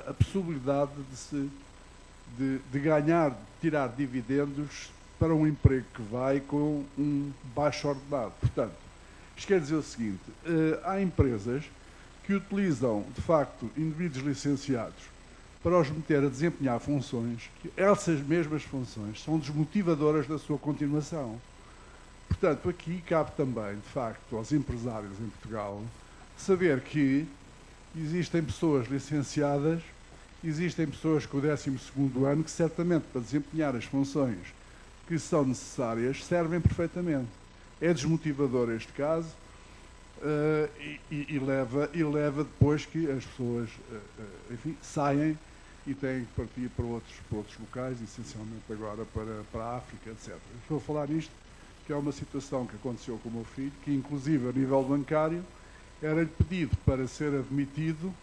a possibilidade de ganhar, de tirar dividendos para um emprego que vai com um baixo ordenado. Portanto, Isto quer dizer o seguinte, há empresas que utilizam, de facto, indivíduos licenciados para os meter a desempenhar funções, que essas mesmas funções são desmotivadoras da sua continuação. Portanto, aqui cabe também, de facto, aos empresários em Portugal saber que existem pessoas licenciadas, existem pessoas com o 12º ano que certamente para desempenhar as funções que são necessárias servem perfeitamente. É desmotivador este caso e leva depois que as pessoas enfim, saem e têm que partir para outros locais, essencialmente agora para a África, etc. Estou a falar nisto, que é uma situação que aconteceu com o meu filho, que inclusive a nível bancário era-lhe pedido para ser admitido,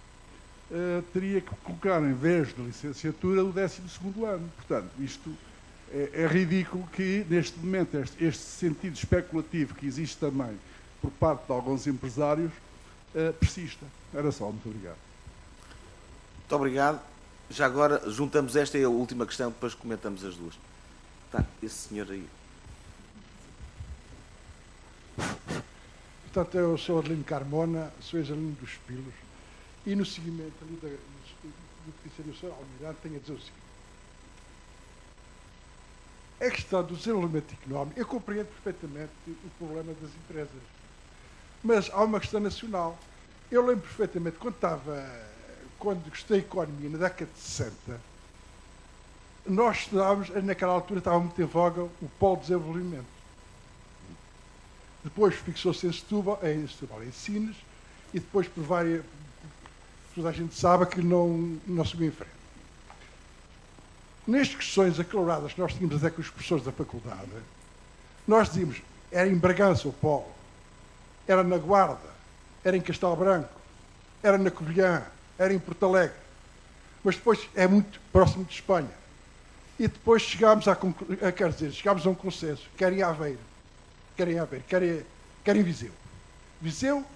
teria que colocar em vez de licenciatura o 12º ano. Portanto, isto é ridículo que neste momento este sentido especulativo que existe também por parte de alguns empresários persista. Era só, muito obrigado. Muito obrigado. Já agora juntamos esta e a última questão, depois comentamos as duas. Tá, esse senhor aí. Portanto, eu sou Adelino Carmona, sou ex-aluno dos Pilos, e no seguimento ali do que disse o Sr. Almirante, tenho a dizer o seguinte. A questão do desenvolvimento económico, eu compreendo perfeitamente o problema das empresas, mas há uma questão nacional. Eu lembro perfeitamente, quando estudei economia na década de 60, nós estudávamos, naquela altura estava muito em voga o polo de desenvolvimento. Depois fixou-se em Setúbal, em Sines, e depois por várias... Toda a gente sabe que não seguiu em frente. Nas discussões acaloradas que nós tínhamos até com os professores da faculdade, nós dizíamos, era em Bragança o polo, era na Guarda, era em Castelo Branco, era na Covilhã, era em Porto Alegre, mas depois é muito próximo de Espanha. E depois chegámos chegámos a um consenso, quer em Aveiro, quer em Viseu. Viseu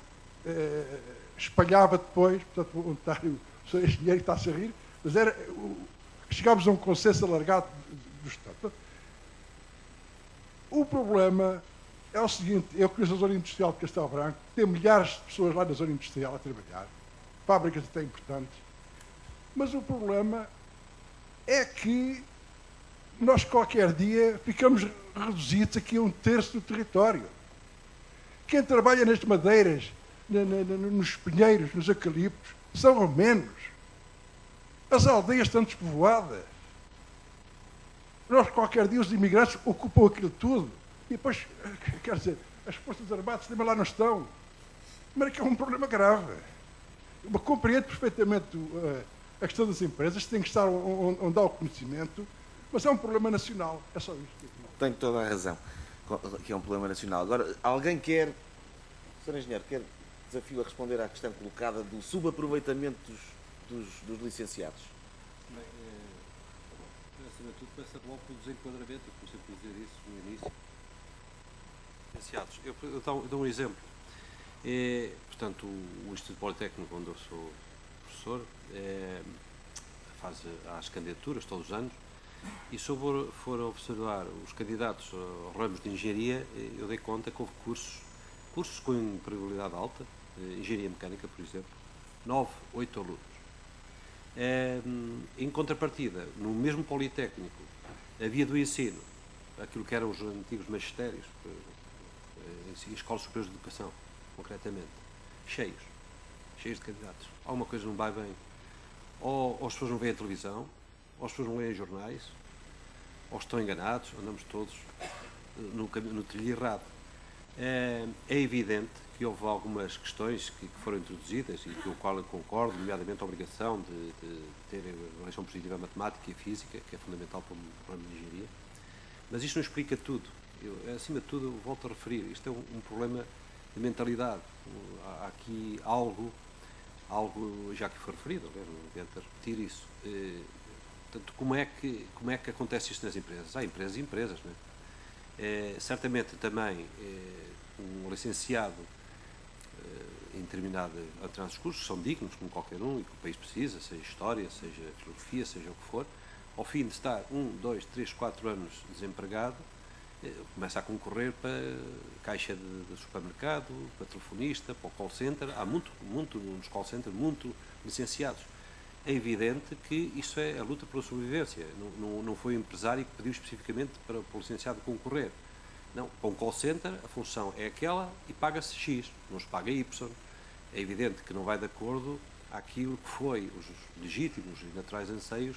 espalhava depois, portanto, o voluntário, o senhor engenheiro está-se a rir, mas chegámos a um consenso alargado do Estado. O problema é o seguinte, eu conheço a zona industrial de Castelo Branco, tem milhares de pessoas lá na zona industrial a trabalhar, fábricas até importantes, mas o problema é que nós qualquer dia ficamos reduzidos aqui a 1/3 do território. Quem trabalha nas madeiras, nos pinheiros, nos eucaliptos, são romenos. As aldeias estão despovoadas. Nós qualquer dia os imigrantes ocupam aquilo tudo. E depois, quer dizer, as Forças Armadas também lá não estão. Mas é que é um problema grave. Eu compreendo perfeitamente a questão das empresas, tem que estar onde há o conhecimento, mas é um problema nacional. É só isto. Tem toda a razão, que é um problema nacional. Agora, alguém quer, Sr. Engenheiro, quer desafio a responder à questão colocada do subaproveitamento dos licenciados? Bem, acima de tudo, começa logo pelo desenquadramento, eu comecei por dizer isso no início. Licenciados, eu dou um exemplo. Portanto, o Instituto Politécnico, onde eu sou professor, faz as candidaturas todos os anos, e se eu for observar os candidatos aos ramos de engenharia, eu dei conta que houve cursos com empregabilidade alta, engenharia mecânica, por exemplo, 9, 8 alunos. Em contrapartida, no mesmo Politécnico, havia do ensino, aquilo que eram os antigos magistérios, escolas superiores de educação, concretamente, cheios de candidatos. Alguma coisa não vai bem. Ou as pessoas não veem a televisão, ou as pessoas não leem jornais, ou estão enganados, andamos todos no trilho errado. É evidente que houve algumas questões que foram introduzidas e com o qual eu concordo, nomeadamente a obrigação de ter relação positiva à matemática e à física, que é fundamental para o programa de engenharia, mas isto não explica tudo. Acima de tudo, volto a referir, isto é um problema de mentalidade. Há aqui algo já que foi referido, não adianta repetir isso. Portanto, como é que acontece isto nas empresas? Há empresas e empresas, não é? Certamente também um licenciado em determinados cursos são dignos, como qualquer um, e que o país precisa, seja História, seja Filosofia, seja o que for, ao fim de estar 1, 2, 3, 4 anos desempregado, começa a concorrer para caixa de supermercado, para telefonista, para o call center. Há muito nos call centers, muito licenciados. É evidente que isso é a luta pela sobrevivência. Não foi o empresário que pediu especificamente para o licenciado concorrer. Não, para um call center a função é aquela e paga-se X, não se paga Y. É evidente que não vai de acordo àquilo que foi os legítimos e naturais anseios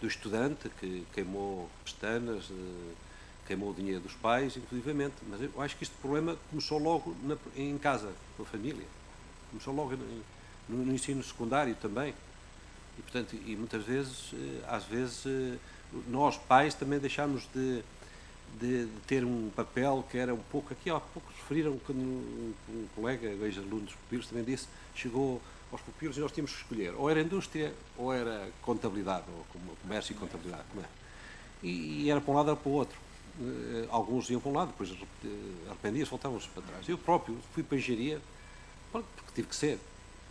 do estudante que queimou pestanas, queimou o dinheiro dos pais, inclusivamente. Mas eu acho que este problema começou logo em casa, com a família. Começou logo no ensino secundário também. E, portanto, muitas vezes, às vezes, nós pais também deixámos de ter um papel que era um pouco, aqui há pouco referiram, quando um colega, ex-aluno dos pupilos, também disse, chegou aos pupilos e nós tínhamos que escolher, ou era indústria ou era contabilidade, ou comércio e contabilidade. E era para um lado ou para o outro. Alguns iam para um lado, depois arrependiam-se, voltavam-se para trás. Eu próprio fui para a engenharia, porque tive que ser.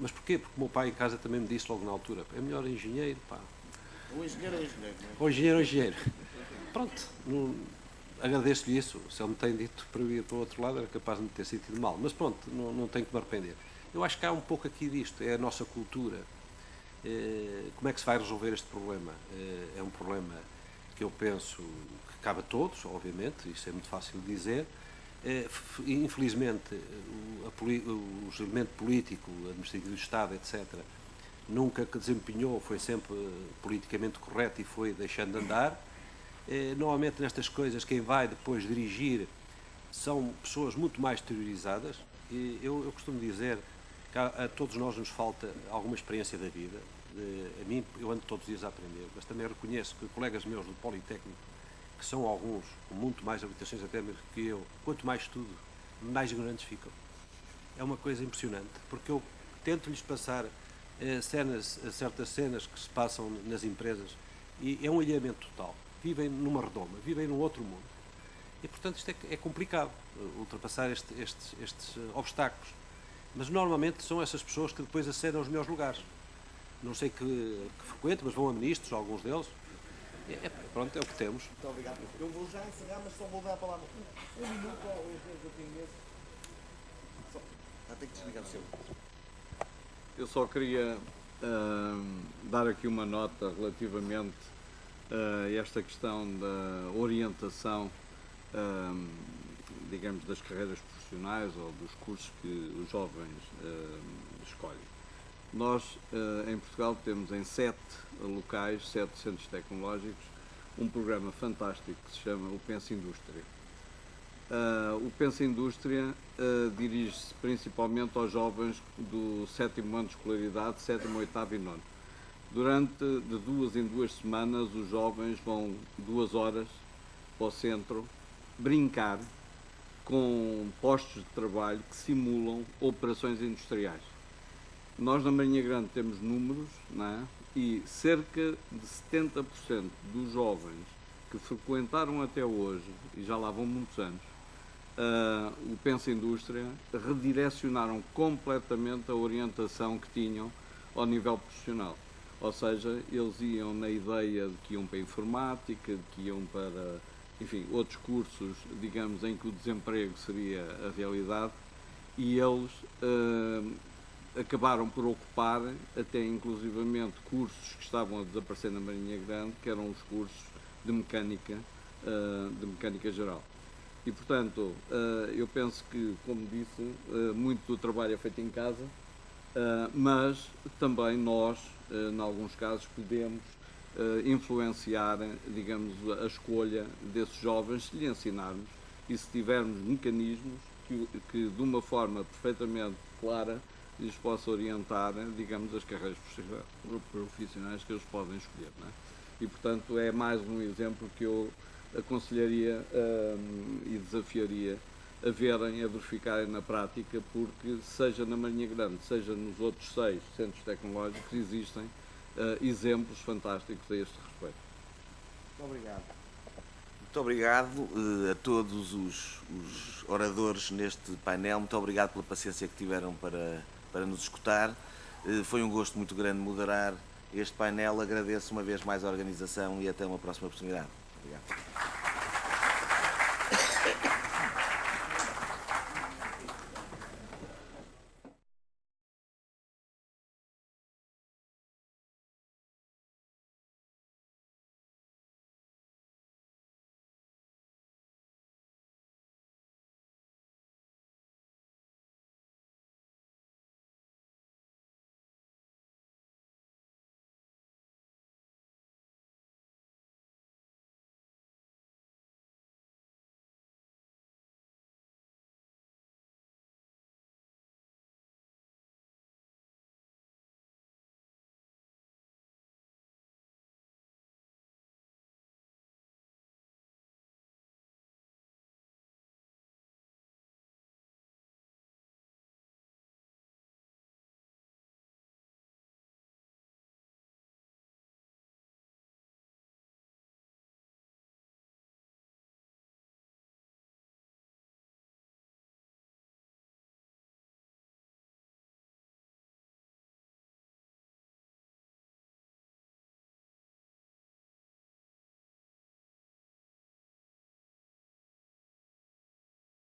Mas porquê? Porque o meu pai em casa também me disse logo na altura, é melhor engenheiro, pá. Ou engenheiro ou engenheiro, não é? Ou engenheiro ou engenheiro. Pronto, agradeço-lhe isso. Se ele me tem dito para eu ir para o outro lado, era capaz de me ter sentido mal. Mas pronto, não tenho que me arrepender. Eu acho que há um pouco aqui disto, é a nossa cultura. Como é que se vai resolver este problema? É um problema que eu penso que cabe a todos, obviamente, isso é muito fácil de dizer. Infelizmente, o regimento político, administrativo do Estado, etc., nunca que desempenhou, foi sempre politicamente correto e foi deixando de andar. Normalmente nestas coisas quem vai depois dirigir são pessoas muito mais exteriorizadas. Eu costumo dizer que a todos nós nos falta alguma experiência da vida. A mim, eu ando todos os dias a aprender, mas também reconheço que colegas meus do Politécnico, que são alguns com muito mais habilitações académicas que eu, quanto mais estudo, mais ignorantes ficam. É uma coisa impressionante, porque eu tento-lhes passar certas cenas que se passam nas empresas e é um alheamento total. Vivem numa redoma, vivem num outro mundo. E, portanto, isto é complicado, ultrapassar estes obstáculos. Mas, normalmente, são essas pessoas que depois acedem aos melhores lugares. Não sei que frequentam, mas vão a ministros, alguns deles. Pronto, é o que temos. Muito obrigado. Eu vou já encerrar, mas só vou dar a palavra um minuto ao engenheiro Joaquim Menezes. Já tenho que desligar o seu. Eu só queria dar aqui uma nota relativamente a esta questão da orientação, digamos, das carreiras profissionais ou dos cursos que os jovens escolhem. Nós, em Portugal, temos em 7 locais, 7 centros tecnológicos, um programa fantástico que se chama o Pensa Indústria. O Pensa Indústria dirige-se principalmente aos jovens do 7º ano de escolaridade, 7º, 8º e 9º. Durante de 2 em 2 semanas, os jovens vão 2 horas para o centro brincar com postos de trabalho que simulam operações industriais. Nós na Marinha Grande temos números, não é? E cerca de 70% dos jovens que frequentaram até hoje, e já lá vão muitos anos, o Pensa Indústria, redirecionaram completamente a orientação que tinham ao nível profissional. Ou seja, eles iam na ideia de que iam para a informática, de que iam para, enfim, outros cursos, digamos, em que o desemprego seria a realidade, e eles acabaram por ocupar até inclusivamente cursos que estavam a desaparecer na Marinha Grande, que eram os cursos de mecânica geral. E, portanto, eu penso que, como disse, muito do trabalho é feito em casa, mas também nós, em alguns casos, podemos influenciar, digamos, a escolha desses jovens se lhe ensinarmos e se tivermos mecanismos que de uma forma perfeitamente clara lhes possa orientar, digamos, as carreiras profissionais que eles podem escolher, não é? E, portanto, é mais um exemplo que eu aconselharia e desafiaria a verem, a verificarem na prática, porque seja na Marinha Grande, seja nos outros 6 centros tecnológicos, existem exemplos fantásticos a este respeito. Muito obrigado. Muito obrigado a todos os oradores neste painel. Muito obrigado pela paciência que tiveram para nos escutar. Foi um gosto muito grande moderar este painel. Agradeço uma vez mais a organização e até uma próxima oportunidade. Obrigado.